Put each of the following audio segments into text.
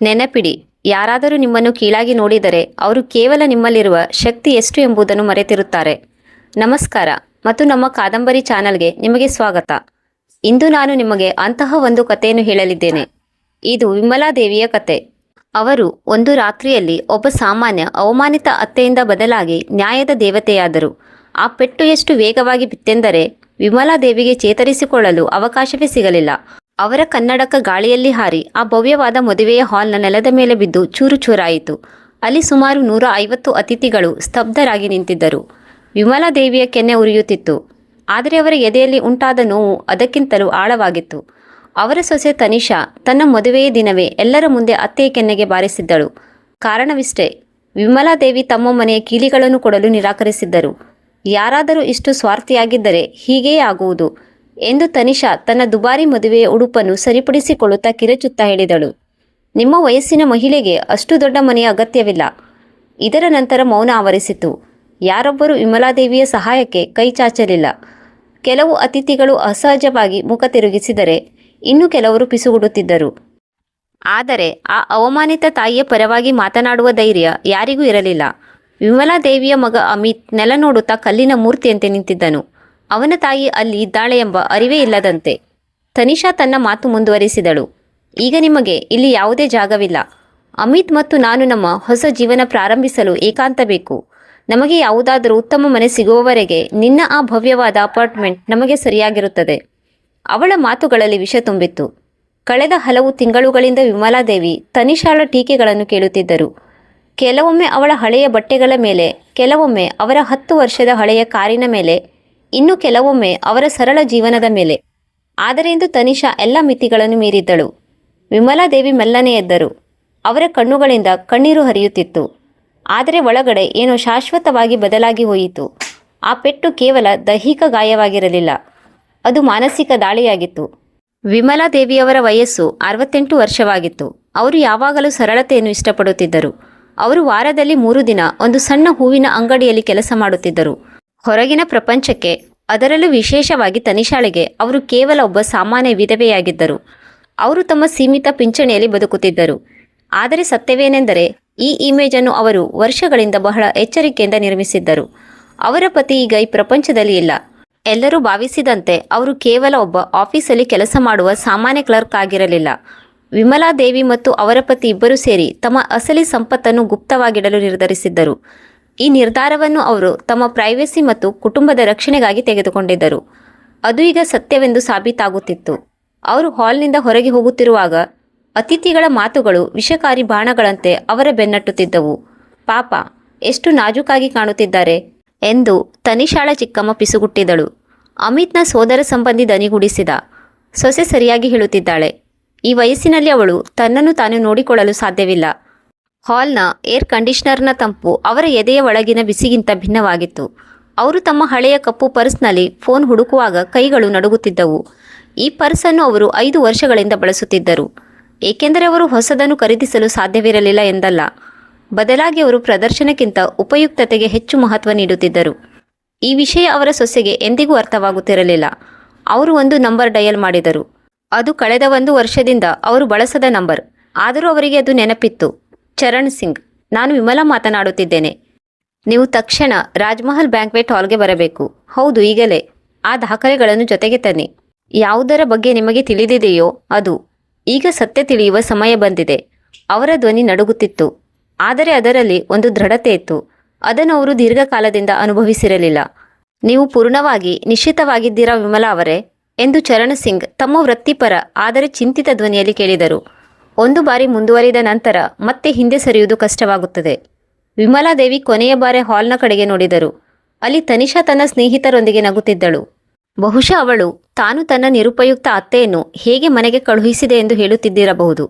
ನೆನಪಿಡಿ, ಯಾರಾದರೂ ನಿಮ್ಮನ್ನು ಕೀಳಾಗಿ ನೋಡಿದರೆ ಅವರು ಕೇವಲ ನಿಮ್ಮಲ್ಲಿರುವ ಶಕ್ತಿ ಎಷ್ಟು ಎಂಬುದನ್ನು ಮರೆತಿರುತ್ತಾರೆ. ನಮಸ್ಕಾರ ಮತ್ತು ನಮ್ಮ ಕಾದಂಬರಿ ಚಾನಲ್ಗೆ ನಿಮಗೆ ಸ್ವಾಗತ. ಇಂದು ನಾನು ನಿಮಗೆ ಅಂತಹ ಒಂದು ಕಥೆಯನ್ನು ಹೇಳಲಿದ್ದೇನೆ. ಇದು ವಿಮಲಾದೇವಿಯ ಕತೆ. ಅವರು ಒಂದು ರಾತ್ರಿಯಲ್ಲಿ ಒಬ್ಬ ಸಾಮಾನ್ಯ ಅವಮಾನಿತ ಅತ್ತೆಯಿಂದ ಬದಲಾಗಿ ನ್ಯಾಯದ ದೇವತೆಯಾದರು. ಆ ಪೆಟ್ಟು ಎಷ್ಟು ವೇಗವಾಗಿ ಬಿತ್ತೆಂದರೆ ವಿಮಲಾದೇವಿಗೆ ಚೇತರಿಸಿಕೊಳ್ಳಲು ಅವಕಾಶವೇ ಸಿಗಲಿಲ್ಲ. ಅವರ ಕನ್ನಡಕ ಗಾಳಿಯಲ್ಲಿ ಹಾರಿ ಆ ಭವ್ಯವಾದ ಮದುವೆಯ ಹಾಲ್ನ ನೆಲದ ಮೇಲೆ ಬಿದ್ದು ಚೂರು ಚೂರಾಯಿತು. ಅಲ್ಲಿ ಸುಮಾರು 150 ಅತಿಥಿಗಳು ಸ್ತಬ್ಧರಾಗಿ ನಿಂತಿದ್ದರು. ವಿಮಲಾದೇವಿಯ ಕೆನ್ನೆ ಉರಿಯುತ್ತಿತ್ತು. ಆದರೆ ಅವರ ಎದೆಯಲ್ಲಿ ಉಂಟಾದ ನೋವು ಅದಕ್ಕಿಂತಲೂ ಆಳವಾಗಿತ್ತು. ಅವರ ಸೊಸೆ ತನಿಷಾ ತನ್ನ ಮದುವೆಯ ದಿನವೇ ಎಲ್ಲರ ಮುಂದೆ ಅತ್ತೆಯ ಕೆನ್ನೆಗೆ ಬಾರಿಸಿದ್ದಳು. ಕಾರಣವಿಷ್ಟೇ, ವಿಮಲಾದೇವಿ ತಮ್ಮ ಮನೆಯ ಕೀಲಿಗಳನ್ನು ಕೊಡಲು ನಿರಾಕರಿಸಿದ್ದರು. ಯಾರಾದರೂ ಇಷ್ಟು ಸ್ವಾರ್ಥಿಯಾಗಿದ್ದರೆ ಹೀಗೆಯೇ ಆಗುವುದು ಎಂದು ತನಿಷಾ ತನ್ನ ದುಬಾರಿ ಮದುವೆಯ ಉಡುಪನ್ನು ಸರಿಪಡಿಸಿಕೊಳ್ಳುತ್ತಾ ಕಿರಚುತ್ತಾ ಹೇಳಿದಳು. ನಿಮ್ಮ ವಯಸ್ಸಿನ ಮಹಿಳೆಗೆ ಅಷ್ಟು ದೊಡ್ಡ ಮನೆಯ ಅಗತ್ಯವಿಲ್ಲ. ಇದರ ನಂತರ ಮೌನ ಆವರಿಸಿತು. ಯಾರೊಬ್ಬರೂ ವಿಮಲಾದೇವಿಯ ಸಹಾಯಕ್ಕೆ ಕೈ ಚಾಚಲಿಲ್ಲ. ಕೆಲವು ಅತಿಥಿಗಳು ಅಸಹಜವಾಗಿ ಮುಖ ತಿರುಗಿಸಿದರೆ ಇನ್ನು ಕೆಲವರು ಪಿಸುಗುಡುತ್ತಿದ್ದರು. ಆದರೆ ಆ ಅವಮಾನಿತ ತಾಯಿಯ ಪರವಾಗಿ ಮಾತನಾಡುವ ಧೈರ್ಯ ಯಾರಿಗೂ ಇರಲಿಲ್ಲ. ವಿಮಲಾದೇವಿಯ ಮಗ ಅಮಿತ್ ನೆಲ ನೋಡುತ್ತಾ ಕಲ್ಲಿನ ಮೂರ್ತಿಯಂತೆ ನಿಂತಿದ್ದನು. ಅವನ ತಾಯಿ ಅಲ್ಲಿ ಇದ್ದಾಳೆ ಎಂಬ ಅರಿವೇ ಇಲ್ಲದಂತೆ. ತನಿಷಾ ತನ್ನ ಮಾತು ಮುಂದುವರಿಸಿದಳು. ಈಗ ನಿಮಗೆ ಇಲ್ಲಿ ಯಾವುದೇ ಜಾಗವಿಲ್ಲ. ಅಮಿತ್ ಮತ್ತು ನಾನು ನಮ್ಮ ಹೊಸ ಜೀವನ ಪ್ರಾರಂಭಿಸಲು ಏಕಾಂತ ಬೇಕು. ನಮಗೆ ಯಾವುದಾದರೂ ಉತ್ತಮ ಮನೆ ಸಿಗುವವರೆಗೆ ನಿನ್ನ ಆ ಭವ್ಯವಾದ ಅಪಾರ್ಟ್ಮೆಂಟ್ ನಮಗೆ ಸರಿಯಾಗಿರುತ್ತದೆ. ಅವಳ ಮಾತುಗಳಲ್ಲಿ ವಿಷ ತುಂಬಿತ್ತು. ಕಳೆದ ಹಲವು ತಿಂಗಳುಗಳಿಂದ ವಿಮಲಾದೇವಿ ತನಿಷಾಳ ಟೀಕೆಗಳನ್ನು ಕೇಳುತ್ತಿದ್ದರು. ಕೆಲವೊಮ್ಮೆ ಅವಳ ಹಳೆಯ ಬಟ್ಟೆಗಳ ಮೇಲೆ, ಕೆಲವೊಮ್ಮೆ ಅವರ 10 ವರ್ಷದ ಹಳೆಯ ಕಾರಿನ ಮೇಲೆ, ಇನ್ನು ಕೆಲವೊಮ್ಮೆ ಅವರ ಸರಳ ಜೀವನದ ಮೇಲೆ. ಆದರೆ ಇಂದು ತನಿಷಾ ಎಲ್ಲ ಮಿತಿಗಳನ್ನು ಮೀರಿದ್ದಳು. ವಿಮಲಾದೇವಿ ಮೆಲ್ಲನೆ ಎದ್ದರು. ಅವರ ಕಣ್ಣುಗಳಿಂದ ಕಣ್ಣೀರು ಹರಿಯುತ್ತಿತ್ತು. ಆದರೆ ಒಳಗಡೆ ಏನೋ ಶಾಶ್ವತವಾಗಿ ಬದಲಾಗಿ ಹೋಯಿತು. ಆ ಪೆಟ್ಟು ಕೇವಲ ದೈಹಿಕ ಗಾಯವಾಗಿರಲಿಲ್ಲ, ಅದು ಮಾನಸಿಕ ದಾಳಿಯಾಗಿತ್ತು. ವಿಮಲಾದೇವಿಯವರ ವಯಸ್ಸು 68 ವರ್ಷವಾಗಿತ್ತು. ಅವರು ಯಾವಾಗಲೂ ಸರಳತೆಯನ್ನು ಇಷ್ಟಪಡುತ್ತಿದ್ದರು. ಅವರು ವಾರದಲ್ಲಿ 3 ದಿನ ಒಂದು ಸಣ್ಣ ಹೂವಿನ ಅಂಗಡಿಯಲ್ಲಿ ಕೆಲಸ ಮಾಡುತ್ತಿದ್ದರು. ಹೊರಗಿನ ಪ್ರಪಂಚಕ್ಕೆ, ಅದರಲ್ಲೂ ವಿಶೇಷವಾಗಿ ತನಿಷಾಳಿಗೆ, ಅವರು ಕೇವಲ ಒಬ್ಬ ಸಾಮಾನ್ಯ ವಿಧವೆಯಾಗಿದ್ದರು. ಅವರು ತಮ್ಮ ಸೀಮಿತ ಪಿಂಚಣಿಯಲ್ಲಿ ಬದುಕುತ್ತಿದ್ದರು. ಆದರೆ ಸತ್ಯವೇನೆಂದರೆ ಈ ಇಮೇಜನ್ನು ಅವರು ವರ್ಷಗಳಿಂದ ಬಹಳ ಎಚ್ಚರಿಕೆಯಿಂದ ನಿರ್ಮಿಸಿದ್ದರು. ಅವರ ಪತಿ ಈಗ ಈ ಪ್ರಪಂಚದಲ್ಲಿ ಇಲ್ಲ. ಎಲ್ಲರೂ ಭಾವಿಸಿದಂತೆ ಅವರು ಕೇವಲ ಒಬ್ಬ ಆಫೀಸಲ್ಲಿ ಕೆಲಸ ಮಾಡುವ ಸಾಮಾನ್ಯ ಕ್ಲರ್ಕ್ ಆಗಿರಲಿಲ್ಲ. ವಿಮಲಾದೇವಿ ಮತ್ತು ಅವರ ಪತಿ ಇಬ್ಬರೂ ಸೇರಿ ತಮ್ಮ ಅಸಲಿ ಸಂಪತ್ತನ್ನು ಗುಪ್ತವಾಗಿಡಲು ನಿರ್ಧರಿಸಿದ್ದರು. ಈ ನಿರ್ಧಾರವನ್ನು ಅವರು ತಮ್ಮ ಪ್ರೈವೇಸಿ ಮತ್ತು ಕುಟುಂಬದ ರಕ್ಷಣೆಗಾಗಿ ತೆಗೆದುಕೊಂಡಿದ್ದರು. ಅದು ಈಗ ಸತ್ಯವೆಂದು ಸಾಬೀತಾಗುತ್ತಿತ್ತು. ಅವರು ಹಾಲ್ನಿಂದ ಹೊರಗೆ ಹೋಗುತ್ತಿರುವಾಗ ಅತಿಥಿಗಳ ಮಾತುಗಳು ವಿಷಕಾರಿ ಬಾಣಗಳಂತೆ ಅವರ ಬೆನ್ನಟ್ಟುತ್ತಿದ್ದವು. ಪಾಪ, ಎಷ್ಟು ನಾಜೂಕಾಗಿ ಕಾಣುತ್ತಿದ್ದಾರೆ ಎಂದು ತನಿಷಾಳ ಚಿಕ್ಕಮ್ಮ ಪಿಸುಗುಟ್ಟಿದಳು. ಅಮಿತ್ನ ಸೋದರ ಸಂಬಂಧಿ ದನಿಗೂಡಿಸಿದ. ಸೊಸೆ ಸರಿಯಾಗಿ ಹೇಳುತ್ತಿದ್ದಾಳೆ. ಈ ವಯಸ್ಸಿನಲ್ಲಿ ಅವಳು ತನ್ನನ್ನು ತಾನು ನೋಡಿಕೊಳ್ಳಲು ಸಾಧ್ಯವಿಲ್ಲ. ಹಾಲ್ನ ಏರ್ ಕಂಡೀಷನರ್ನ ತಂಪು ಅವರ ಎದೆಯ ಒಳಗಿನ ಬಿಸಿಗಿಂತ ಭಿನ್ನವಾಗಿತ್ತು. ಅವರು ತಮ್ಮ ಹಳೆಯ ಕಪ್ಪು ಪರ್ಸ್ನಲ್ಲಿ ಫೋನ್ ಹುಡುಕುವಾಗ ಕೈಗಳು ನಡುಗುತ್ತಿದ್ದವು. ಈ ಪರ್ಸನ್ನು ಅವರು 5 ವರ್ಷಗಳಿಂದ ಬಳಸುತ್ತಿದ್ದರು. ಏಕೆಂದರೆ ಅವರು ಹೊಸದನ್ನು ಖರೀದಿಸಲು ಸಾಧ್ಯವಿರಲಿಲ್ಲ ಎಂದಲ್ಲ, ಬದಲಾಗಿ ಅವರು ಪ್ರದರ್ಶನಕ್ಕಿಂತ ಉಪಯುಕ್ತತೆಗೆ ಹೆಚ್ಚು ಮಹತ್ವ ನೀಡುತ್ತಿದ್ದರು. ಈ ವಿಷಯ ಅವರ ಸೊಸೆಗೆ ಎಂದಿಗೂ ಅರ್ಥವಾಗುತ್ತಿರಲಿಲ್ಲ. ಅವರು ಒಂದು ನಂಬರ್ ಡಯಲ್ ಮಾಡಿದರು. ಅದು ಕಳೆದ 1 ವರ್ಷದಿಂದ ಅವರು ಬಳಸದ ನಂಬರ್. ಆದರೂ ಅವರಿಗೆ ಅದು ನೆನಪಿತ್ತು. ಚರಣ್ ಸಿಂಗ್, ನಾನು ವಿಮಲಾ ಮಾತನಾಡುತ್ತಿದ್ದೇನೆ. ನೀವು ತಕ್ಷಣ ರಾಜ್ಮಹಲ್ ಬ್ಯಾಂಕ್ವೆಟ್ ಹಾಲ್ಗೆ ಬರಬೇಕು. ಹೌದು, ಈಗಲೇ. ಆ ದಾಖಲೆಗಳನ್ನು ಜೊತೆಗೆ ತನ್ನಿ. ಯಾವುದರ ಬಗ್ಗೆ ನಿಮಗೆ ತಿಳಿದಿದೆಯೋ ಅದು. ಈಗ ಸತ್ಯ ತಿಳಿಯುವ ಸಮಯ ಬಂದಿದೆ. ಅವರ ಧ್ವನಿ ನಡುಗುತ್ತಿತ್ತು, ಆದರೆ ಅದರಲ್ಲಿ ಒಂದು ದೃಢತೆ ಇತ್ತು. ಅದನ್ನು ಅವರು ದೀರ್ಘಕಾಲದಿಂದ ಅನುಭವಿಸಿರಲಿಲ್ಲ. ನೀವು ಪೂರ್ಣವಾಗಿ ನಿಶ್ಚಿತವಾಗಿದ್ದೀರಾ ವಿಮಲಾ ಅವರೇ ಎಂದು ಚರಣ್ ಸಿಂಗ್ ತಮ್ಮ ವೃತ್ತಿಪರ ಆದರೆ ಚಿಂತಿತ ಧ್ವನಿಯಲ್ಲಿ ಕೇಳಿದರು. ಒಂದು ಬಾರಿ ಮುಂದುವರಿದ ನಂತರ ಮತ್ತೆ ಹಿಂದೆ ಸರಿಯುವುದು ಕಷ್ಟವಾಗುತ್ತದೆ. ವಿಮಲಾದೇವಿ ಕೊನೆಯ ಬಾರಿ ಹಾಲ್ನ ಕಡೆಗೆ ನೋಡಿದರು. ಅಲ್ಲಿ ತನಿಷಾ ತನ್ನ ಸ್ನೇಹಿತರೊಂದಿಗೆ ನಗುತ್ತಿದ್ದಳು. ಬಹುಶಃ ಅವಳು ತಾನು ತನ್ನ ನಿರುಪಯುಕ್ತ ಅತ್ತೆಯನ್ನು ಹೇಗೆ ಮನೆಗೆ ಕಳುಹಿಸಿದೆ ಎಂದು ಹೇಳುತ್ತಿದ್ದಿರಬಹುದು.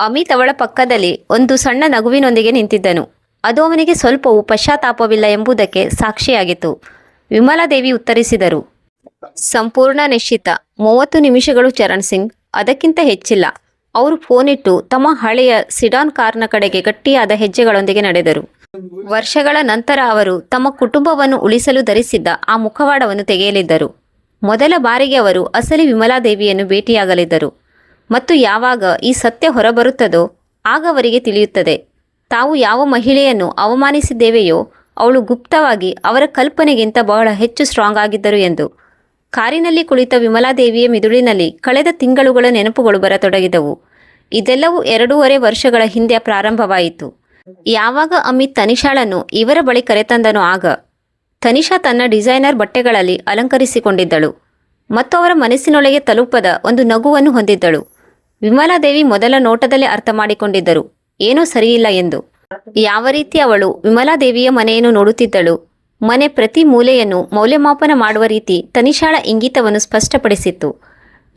ಅಮಿತ್ ಅವಳ ಪಕ್ಕದಲ್ಲಿ ಒಂದು ಸಣ್ಣ ನಗುವಿನೊಂದಿಗೆ ನಿಂತಿದ್ದನು. ಅದು ಅವನಿಗೆ ಸ್ವಲ್ಪವೂ ಪಶ್ಚಾತ್ತಾಪವಿಲ್ಲ ಎಂಬುದಕ್ಕೆ ಸಾಕ್ಷಿಯಾಗಿತ್ತು. ವಿಮಲಾದೇವಿ ಉತ್ತರಿಸಿದರು. ಸಂಪೂರ್ಣ ನಿಶ್ಚಿತ. 30 ನಿಮಿಷಗಳು ಚರಣ್ ಸಿಂಗ್, ಅದಕ್ಕಿಂತ ಹೆಚ್ಚಿಲ್ಲ. ಅವರು ಫೋನಿಟ್ಟು ತಮ್ಮ ಹಳೆಯ ಸಿಡಾನ್ ಕಾರ್ನ ಕಡೆಗೆ ಗಟ್ಟಿಯಾದ ಹೆಜ್ಜೆಗಳೊಂದಿಗೆ ನಡೆದರು. ವರ್ಷಗಳ ನಂತರ ಅವರು ತಮ್ಮ ಕುಟುಂಬವನ್ನು ಉಳಿಸಲು ಧರಿಸಿದ್ದ ಆ ಮುಖವಾಡವನ್ನು ತೆಗೆಯಲಿದ್ದರು. ಮೊದಲ ಬಾರಿಗೆ ಅವರು ಅಸಲಿ ವಿಮಲಾದೇವಿಯನ್ನು ಭೇಟಿಯಾಗಲಿದ್ದರು. ಮತ್ತು ಯಾವಾಗ ಈ ಸತ್ಯ ಹೊರಬರುತ್ತದೋ ಆಗ ಅವರಿಗೆ ತಿಳಿಯುತ್ತದೆ ತಾವು ಯಾವ ಮಹಿಳೆಯನ್ನು ಅವಮಾನಿಸಿದ್ದೇವೆಯೋ ಅವಳು ಗುಪ್ತವಾಗಿ ಅವರ ಕಲ್ಪನೆಗಿಂತ ಬಹಳ ಹೆಚ್ಚು ಸ್ಟ್ರಾಂಗ್ ಆಗಿದ್ದರು ಎಂದು. ಕಾರಿನಲ್ಲಿ ಕುಳಿತ ವಿಮಲಾದೇವಿಯ ಮಿದುಳಿನಲ್ಲಿ ಕಳೆದ ತಿಂಗಳುಗಳ ನೆನಪುಗಳು ಬರತೊಡಗಿದವು. ಇದೆಲ್ಲವೂ 2.5 ವರ್ಷಗಳ ಹಿಂದೆ ಪ್ರಾರಂಭವಾಯಿತು. ಯಾವಾಗ ಅಮಿತ್ ತನಿಷಾಳನ್ನು ಇವರ ಬಳಿ ಕರೆತಂದನೋ ಆಗ ತನಿಷಾ ತನ್ನ ಡಿಸೈನರ್ ಬಟ್ಟೆಗಳಲ್ಲಿ ಅಲಂಕರಿಸಿಕೊಂಡಿದ್ದಳು ಮತ್ತು ಅವರ ಮನಸ್ಸಿನೊಳಗೆ ತಲುಪದ ಒಂದು ನಗುವನ್ನು ಹೊಂದಿದ್ದಳು. ವಿಮಲಾದೇವಿ ಮೊದಲ ನೋಟದಲ್ಲೇ ಅರ್ಥ ಮಾಡಿಕೊಂಡಿದ್ದರು ಏನೂ ಸರಿಯಿಲ್ಲ ಎಂದು. ಯಾವ ರೀತಿ ಅವಳು ವಿಮಲಾದೇವಿಯ ಮನೆಯನ್ನು ನೋಡುತ್ತಿದ್ದಳು, ಮನೆ ಪ್ರತಿ ಮೂಲೆಯನ್ನು ಮೌಲ್ಯಮಾಪನ ಮಾಡುವ ರೀತಿ ತನಿಷಾಳ ಇಂಗಿತವನ್ನು ಸ್ಪಷ್ಟಪಡಿಸಿತ್ತು.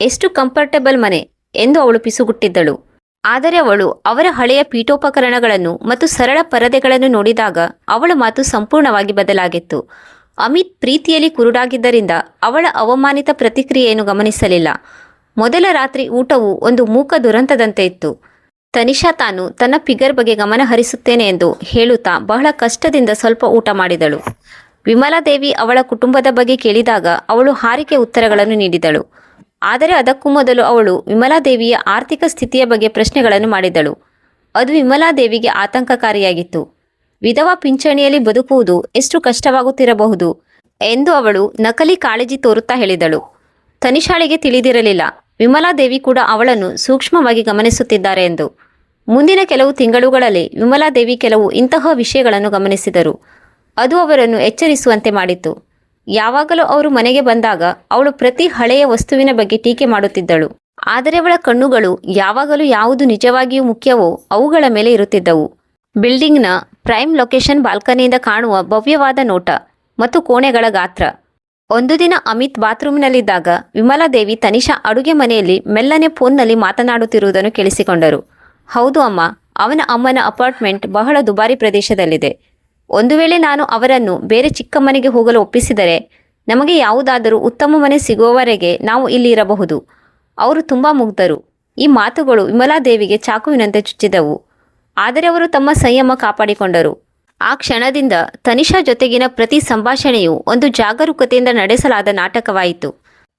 ಎಷ್ಟು ಕಂಫರ್ಟಬಲ್ ಮನೆ ಎಂದು ಅವಳು ಪಿಸುಗುಟ್ಟಿದ್ದಳು. ಆದರೆ ಅವಳು ಅವರ ಹಳೆಯ ಪೀಠೋಪಕರಣಗಳನ್ನು ಮತ್ತು ಸರಳ ಪರದೆಗಳನ್ನು ನೋಡಿದಾಗ ಅವಳ ಮಾತು ಸಂಪೂರ್ಣವಾಗಿ ಬದಲಾಗಿತ್ತು. ಅಮಿತ್ ಪ್ರೀತಿಯಲ್ಲಿ ಕುರುಡಾಗಿದ್ದರಿಂದ ಅವಳ ಅವಮಾನಿತ ಪ್ರತಿಕ್ರಿಯೆಯನ್ನು ಗಮನಿಸಲಿಲ್ಲ. ಮೊದಲ ರಾತ್ರಿ ಊಟವು ಒಂದು ಮೂಕ ದುರಂತದಂತೆ ಇತ್ತು. ತನಿಷಾ ತಾನು ತನ್ನ ಫಿಗರ್ ಬಗ್ಗೆ ಗಮನ ಹರಿಸುತ್ತೇನೆ ಎಂದು ಹೇಳುತ್ತಾ ಬಹಳ ಕಷ್ಟದಿಂದ ಸ್ವಲ್ಪ ಊಟ ಮಾಡಿದಳು. ವಿಮಲಾದೇವಿ ಅವಳ ಕುಟುಂಬದ ಬಗ್ಗೆ ಕೇಳಿದಾಗ ಅವಳು ಹಾರಿಕೆ ಉತ್ತರಗಳನ್ನು ನೀಡಿದಳು. ಆದರೆ ಅದಕ್ಕೂ ಮೊದಲು ಅವಳು ವಿಮಲಾದೇವಿಯ ಆರ್ಥಿಕ ಸ್ಥಿತಿಯ ಬಗ್ಗೆ ಪ್ರಶ್ನೆಗಳನ್ನು ಮಾಡಿದಳು. ಅದು ವಿಮಲಾದೇವಿಗೆ ಆತಂಕಕಾರಿಯಾಗಿತ್ತು. ವಿಧವಾ ಪಿಂಚಣಿಯಲ್ಲಿ ಬದುಕುವುದು ಎಷ್ಟು ಕಷ್ಟವಾಗುತ್ತಿರಬಹುದು ಎಂದು ಅವಳು ನಕಲಿ ಕಾಳಜಿ ತೋರುತ್ತಾ ಹೇಳಿದಳು. ತನಿಷಾಳಿಗೆ ತಿಳಿದಿರಲಿಲ್ಲ ವಿಮಲಾದೇವಿ ಕೂಡ ಅವಳನ್ನು ಸೂಕ್ಷ್ಮವಾಗಿ ಗಮನಿಸುತ್ತಿದ್ದಾರೆ ಎಂದು. ಮುಂದಿನ ಕೆಲವು ತಿಂಗಳುಗಳಲ್ಲಿ ವಿಮಲಾದೇವಿ ಕೆಲವು ಇಂತಹ ವಿಷಯಗಳನ್ನು ಗಮನಿಸಿದರು. ಅದು ಅವರನ್ನು ಎಚ್ಚರಿಸುವಂತೆ ಮಾಡಿತು. ಯಾವಾಗಲೂ ಅವರು ಮನೆಗೆ ಬಂದಾಗ ಅವಳು ಪ್ರತಿ ಹಳೆಯ ವಸ್ತುವಿನ ಬಗ್ಗೆ ಟೀಕೆ ಮಾಡುತ್ತಿದ್ದಳು. ಆದರೆ ಅವಳ ಕಣ್ಣುಗಳು ಯಾವಾಗಲೂ ಯಾವುದು ನಿಜವಾಗಿಯೂ ಮುಖ್ಯವೋ ಅವುಗಳ ಮೇಲೆ ಇರುತ್ತಿದ್ದವು. ಬಿಲ್ಡಿಂಗ್ನ ಪ್ರೈಮ್ ಲೊಕೇಶನ್ ಬಾಲ್ಕನಿಯಿಂದ ಕಾಣುವ ಭವ್ಯವಾದ ನೋಟ ಮತ್ತು ಕೋಣೆಗಳ ಗಾತ್ರ. ಒಂದು ದಿನ ಅಮಿತ್ ಬಾತ್ರೂಮಿನಲ್ಲಿದ್ದಾಗ ವಿಮಲಾದೇವಿ ತನಿಷಾ ಅಡುಗೆ ಮನೆಯಲ್ಲಿ ಮೆಲ್ಲನೆ ಫೋನ್ನಲ್ಲಿ ಮಾತನಾಡುತ್ತಿರುವುದನ್ನು ಕೇಳಿಸಿಕೊಂಡರು. ಹೌದು ಅಮ್ಮ, ಅವನ ಅಮ್ಮನ ಅಪಾರ್ಟ್ಮೆಂಟ್ ಬಹಳ ದುಬಾರಿ ಪ್ರದೇಶದಲ್ಲಿದೆ. ಒಂದು ವೇಳೆ ನಾನು ಅವರನ್ನು ಬೇರೆ ಚಿಕ್ಕ ಮನೆಗೆ ಹೋಗಲು ಒಪ್ಪಿಸಿದರೆ ನಮಗೆ ಯಾವುದಾದರೂ ಉತ್ತಮ ಮನೆ ಸಿಗುವವರೆಗೆ ನಾವು ಇಲ್ಲಿ ಇರಬಹುದು. ಅವರು ತುಂಬ ಮುಗ್ಧರು. ಈ ಮಾತುಗಳು ವಿಮಲಾದೇವಿಗೆ ಚಾಕುವಿನಂತೆ ಚುಚ್ಚಿದವು. ಆದರೆ ಅವರು ತಮ್ಮ ಸಂಯಮ ಕಾಪಾಡಿಕೊಂಡರು. ಆ ಕ್ಷಣದಿಂದ ತನಿಷಾ ಜೊತೆಗಿನ ಪ್ರತಿ ಸಂಭಾಷಣೆಯು ಒಂದು ಜಾಗರೂಕತೆಯಿಂದ ನಡೆಸಲಾದ ನಾಟಕವಾಯಿತು.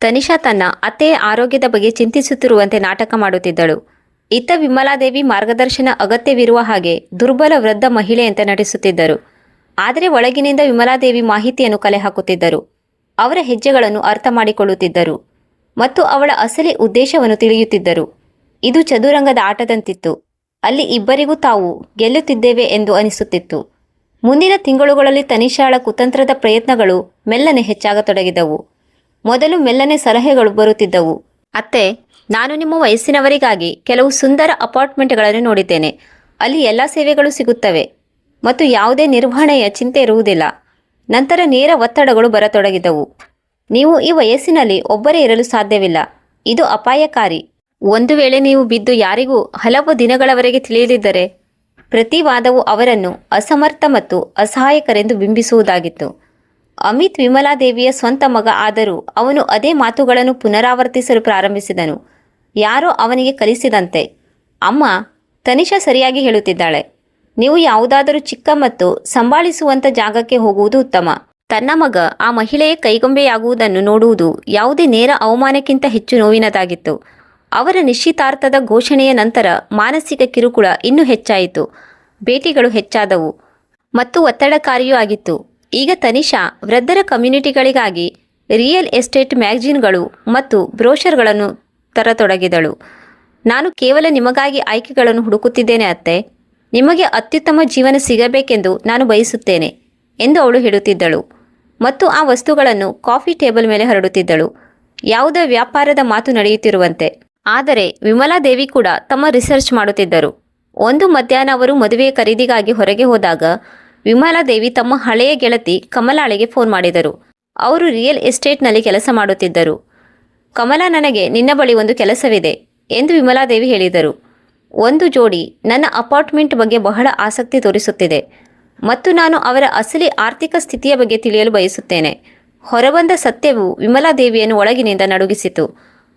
ತನಿಷಾ ತನ್ನ ಅತ್ತೆಯ ಆರೋಗ್ಯದ ಬಗ್ಗೆ ಚಿಂತಿಸುತ್ತಿರುವಂತೆ ನಾಟಕ ಮಾಡುತ್ತಿದ್ದಳು. ಇತ್ತ ವಿಮಲಾದೇವಿ ಮಾರ್ಗದರ್ಶನ ಅಗತ್ಯವಿರುವ ಹಾಗೆ ದುರ್ಬಲ ವೃದ್ಧ ಮಹಿಳೆಯಂತೆ ನಟಿಸುತ್ತಿದ್ದರು. ಆದರೆ ಒಳಗಿನಿಂದ ವಿಮಲಾದೇವಿ ಮಾಹಿತಿಯನ್ನು ಕಲೆ ಹಾಕುತ್ತಿದ್ದರು. ಅವರ ಹೆಜ್ಜೆಗಳನ್ನು ಅರ್ಥ ಮಾಡಿಕೊಳ್ಳುತ್ತಿದ್ದರು ಮತ್ತು ಅವಳ ಅಸಲಿ ಉದ್ದೇಶವನ್ನು ತಿಳಿಯುತ್ತಿದ್ದರು. ಇದು ಚದುರಂಗದ ಆಟದಂತಿತ್ತು. ಅಲ್ಲಿ ಇಬ್ಬರಿಗೂ ತಾವು ಗೆಲ್ಲುತ್ತಿದ್ದೇವೆ ಎಂದು ಅನಿಸುತ್ತಿತ್ತು. ಮುಂದಿನ ತಿಂಗಳುಗಳಲ್ಲಿ ತನಿಷಾಳ ಕುತಂತ್ರದ ಪ್ರಯತ್ನಗಳು ಮೆಲ್ಲನೆ ಹೆಚ್ಚಾಗತೊಡಗಿದವು. ಮೊದಲು ಮೆಲ್ಲನೆ ಸಲಹೆಗಳು ಬರುತ್ತಿದ್ದವು. ಅತ್ತೆ, ನಾನು ನಿಮ್ಮ ವಯಸ್ಸಿನವರಿಗಾಗಿ ಕೆಲವು ಸುಂದರ ಅಪಾರ್ಟ್ಮೆಂಟ್ಗಳನ್ನು ನೋಡಿದ್ದೇನೆ. ಅಲ್ಲಿ ಎಲ್ಲ ಸೇವೆಗಳು ಸಿಗುತ್ತವೆ ಮತ್ತು ಯಾವುದೇ ನಿರ್ವಹಣೆಯ ಚಿಂತೆ ಇರುವುದಿಲ್ಲ. ನಂತರ ನೇರ ಒತ್ತಡಗಳು ಬರತೊಡಗಿದವು. ನೀವು ಈ ವಯಸ್ಸಿನಲ್ಲಿ ಒಬ್ಬರೇ ಇರಲು ಸಾಧ್ಯವಿಲ್ಲ. ಇದು ಅಪಾಯಕಾರಿ. ಒಂದು ವೇಳೆ ನೀವು ಬಿದ್ದು ಯಾರಿಗೂ ಹಲವು ದಿನಗಳವರೆಗೆ ತಿಳಿಯದಿದ್ದರೆ ಪ್ರತಿ ವಾದವು ಅವರನ್ನು ಅಸಮರ್ಥ ಮತ್ತು ಅಸಹಾಯಕರೆಂದು ಬಿಂಬಿಸುವುದಾಗಿತ್ತು. ಅಮಿತ್ ವಿಮಲಾದೇವಿಯ ಸ್ವಂತ ಮಗ ಆದರೂ ಅವನು ಅದೇ ಮಾತುಗಳನ್ನು ಪುನರಾವರ್ತಿಸಲು ಪ್ರಾರಂಭಿಸಿದನು. ಯಾರೋ ಅವನಿಗೆ ಕಲಿಸಿದಂತೆ. ಅಮ್ಮ, ತನಿಷಾ ಸರಿಯಾಗಿ ಹೇಳುತ್ತಿದ್ದಾಳೆ. ನೀವು ಯಾವುದಾದರೂ ಚಿಕ್ಕ ಮತ್ತು ಸಂಭಾಳಿಸುವಂಥ ಜಾಗಕ್ಕೆ ಹೋಗುವುದು ಉತ್ತಮ. ತನ್ನ ಮಗ ಆ ಮಹಿಳೆಯ ಕೈಗೊಂಬೆಯಾಗುವುದನ್ನು ನೋಡುವುದು ಯಾವುದೇ ನೇರ ಅವಮಾನಕ್ಕಿಂತ ಹೆಚ್ಚು ನೋವಿನದಾಗಿತ್ತು. ಅವರ ನಿಶ್ಚಿತಾರ್ಥದ ಘೋಷಣೆಯ ನಂತರ ಮಾನಸಿಕ ಕಿರುಕುಳ ಇನ್ನೂ ಹೆಚ್ಚಾಯಿತು. ಭೇಟಿಗಳು ಹೆಚ್ಚಾದವು ಮತ್ತು ಒತ್ತಡಕಾರಿಯೂ ಆಗಿತ್ತು. ಈಗ ತನಿಷಾ ವೃದ್ಧರ ಕಮ್ಯುನಿಟಿಗಳಿಗಾಗಿ ರಿಯಲ್ ಎಸ್ಟೇಟ್ ಮ್ಯಾಗಜಿನ್ಗಳು ಮತ್ತು ಬ್ರೋಷರ್ಗಳನ್ನು ತರತೊಡಗಿದಳು. ನಾನು ಕೇವಲ ನಿಮಗಾಗಿ ಆಯ್ಕೆಗಳನ್ನು ಹುಡುಕುತ್ತಿದ್ದೇನೆ ಅತ್ತೆ. ನಿಮಗೆ ಅತ್ಯುತ್ತಮ ಜೀವನ ಸಿಗಬೇಕೆಂದು ನಾನು ಬಯಸುತ್ತೇನೆ ಎಂದು ಅವಳು ಹೇಳುತ್ತಿದ್ದಳು ಮತ್ತು ಆ ವಸ್ತುಗಳನ್ನು ಕಾಫಿ ಟೇಬಲ್ ಮೇಲೆ ಹರಡುತ್ತಿದ್ದಳು, ಯಾವುದೇ ವ್ಯಾಪಾರದ ಮಾತು ನಡೆಯುತ್ತಿರುವಂತೆ. ಆದರೆ ವಿಮಲಾದೇವಿ ಕೂಡ ತಮ್ಮ ರಿಸರ್ಚ್ ಮಾಡುತ್ತಿದ್ದರು. ಒಂದು ಮಧ್ಯಾಹ್ನ ಅವರು ಮದುವೆಯ ಖರೀದಿಗಾಗಿ ಹೊರಗೆ ಹೋದಾಗ ವಿಮಲಾದೇವಿ ತಮ್ಮ ಹಳೆಯ ಗೆಳತಿ ಕಮಲಾಳಿಗೆ ಫೋನ್ ಮಾಡಿದರು. ಅವರು ರಿಯಲ್ ಎಸ್ಟೇಟ್ನಲ್ಲಿ ಕೆಲಸ ಮಾಡುತ್ತಿದ್ದರು. ಕಮಲಾ, ನನಗೆ ನಿನ್ನ ಬಳಿ ಒಂದು ಕೆಲಸವಿದೆ ಎಂದು ವಿಮಲಾದೇವಿ ಹೇಳಿದರು. ಒಂದು ಜೋಡಿ ನನ್ನ ಅಪಾರ್ಟ್ಮೆಂಟ್ ಬಗ್ಗೆ ಬಹಳ ಆಸಕ್ತಿ ತೋರಿಸುತ್ತಿದೆ ಮತ್ತು ನಾನು ಅವರ ಅಸಲಿ ಆರ್ಥಿಕ ಸ್ಥಿತಿಯ ಬಗ್ಗೆ ತಿಳಿಯಲು ಬಯಸುತ್ತೇನೆ. ಹೊರಬಂದ ಸತ್ಯವು ವಿಮಲಾದೇವಿಯನ್ನು ಒಳಗಿನಿಂದ ನಡುಗಿಸಿತು.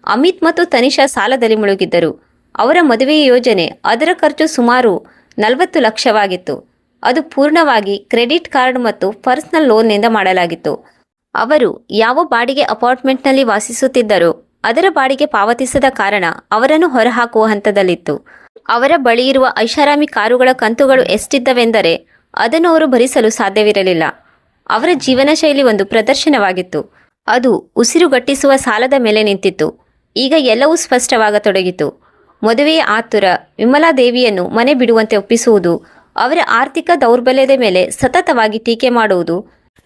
ಅಮಿತ್ ಮತ್ತು ತನಿಷಾ ಸಾಲದಲ್ಲಿ ಮುಳುಗಿದ್ದರು. ಅವರ ಮದುವೆಯ ಯೋಜನೆ, ಅದರ ಖರ್ಚು ಸುಮಾರು 40 ಲಕ್ಷವಾಗಿತ್ತು. ಅದು ಪೂರ್ಣವಾಗಿ ಕ್ರೆಡಿಟ್ ಕಾರ್ಡ್ ಮತ್ತು ಪರ್ಸನಲ್ ಲೋನ್ನಿಂದ ಮಾಡಲಾಗಿತ್ತು. ಅವರು ಯಾವ ಬಾಡಿಗೆ ಅಪಾರ್ಟ್ಮೆಂಟ್ನಲ್ಲಿ ವಾಸಿಸುತ್ತಿದ್ದರೋ ಅದರ ಬಾಡಿಗೆ ಪಾವತಿಸದ ಕಾರಣ ಅವರನ್ನು ಹೊರಹಾಕುವ ಹಂತದಲ್ಲಿತ್ತು. ಅವರ ಬಳಿ ಇರುವ ಐಷಾರಾಮಿ ಕಾರುಗಳ ಕಂತುಗಳು ಎಷ್ಟಿದ್ದವೆಂದರೆ ಅದನ್ನು ಅವರು ಭರಿಸಲು ಸಾಧ್ಯವಿರಲಿಲ್ಲ. ಅವರ ಜೀವನ ಶೈಲಿ ಒಂದು ಪ್ರದರ್ಶನವಾಗಿತ್ತು. ಅದು ಉಸಿರುಗಟ್ಟಿಸುವ ಸಾಲದ ಮೇಲೆ ನಿಂತಿತ್ತು. ಈಗ ಎಲ್ಲವೂ ಸ್ಪಷ್ಟವಾಗತೊಡಗಿತು. ಮದುವೆಯ ಆತುರ, ವಿಮಲಾದೇವಿಯನ್ನು ಮನೆ ಬಿಡುವಂತೆ ಒಪ್ಪಿಸುವುದು, ಅವರ ಆರ್ಥಿಕ ದೌರ್ಬಲ್ಯದ ಮೇಲೆ ಸತತವಾಗಿ ಟೀಕೆ ಮಾಡುವುದು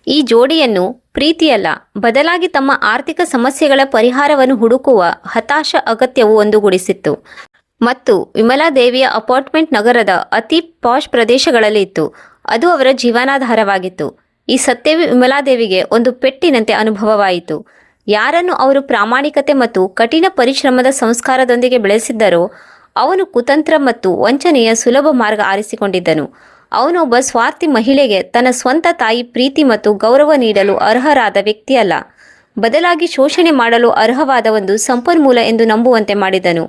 ಈ ಜೋಡಿಯನ್ನು ಪ್ರೀತಿಯಲ್ಲ, ಬದಲಾಗಿ ತಮ್ಮ ಆರ್ಥಿಕ ಸಮಸ್ಯೆಗಳ ಪರಿಹಾರವನ್ನು ಹುಡುಕುವ ಹತಾಶ ಅಗತ್ಯವು ಒಂದುಗೂಡಿಸಿತ್ತು. ಮತ್ತು ವಿಮಲಾದೇವಿಯ ಅಪಾರ್ಟ್ಮೆಂಟ್ ನಗರದ ಅತಿ ಪಾಶ್ ಪ್ರದೇಶಗಳಲ್ಲಿ ಇತ್ತು. ಅದು ಅವರ ಜೀವನಾಧಾರವಾಗಿತ್ತು. ಈ ಸತ್ಯವೇ ವಿಮಲಾದೇವಿಗೆ ಒಂದು ಪೆಟ್ಟಿನಂತೆ ಅನುಭವವಾಯಿತು. ಯಾರನ್ನು ಅವರು ಪ್ರಾಮಾಣಿಕತೆ ಮತ್ತು ಕಠಿಣ ಪರಿಶ್ರಮದ ಸಂಸ್ಕಾರದೊಂದಿಗೆ ಬೆಳೆಸಿದ್ದರೋ ಅವನು ಕುತಂತ್ರ ಮತ್ತು ವಂಚನೆಯ ಸುಲಭ ಮಾರ್ಗ ಆರಿಸಿಕೊಂಡಿದ್ದನು. ಅವನೊಬ್ಬ ಸ್ವಾರ್ಥಿ ಮಹಿಳೆಗೆ ತನ್ನ ಸ್ವಂತ ತಾಯಿ ಪ್ರೀತಿ ಮತ್ತು ಗೌರವ ನೀಡಲು ಅರ್ಹರಾದ ವ್ಯಕ್ತಿಯಲ್ಲ, ಬದಲಾಗಿ ಶೋಷಣೆ ಮಾಡಲು ಅರ್ಹವಾದ ಒಂದು ಸಂಪನ್ಮೂಲ ಎಂದು ನಂಬುವಂತೆ ಮಾಡಿದನು.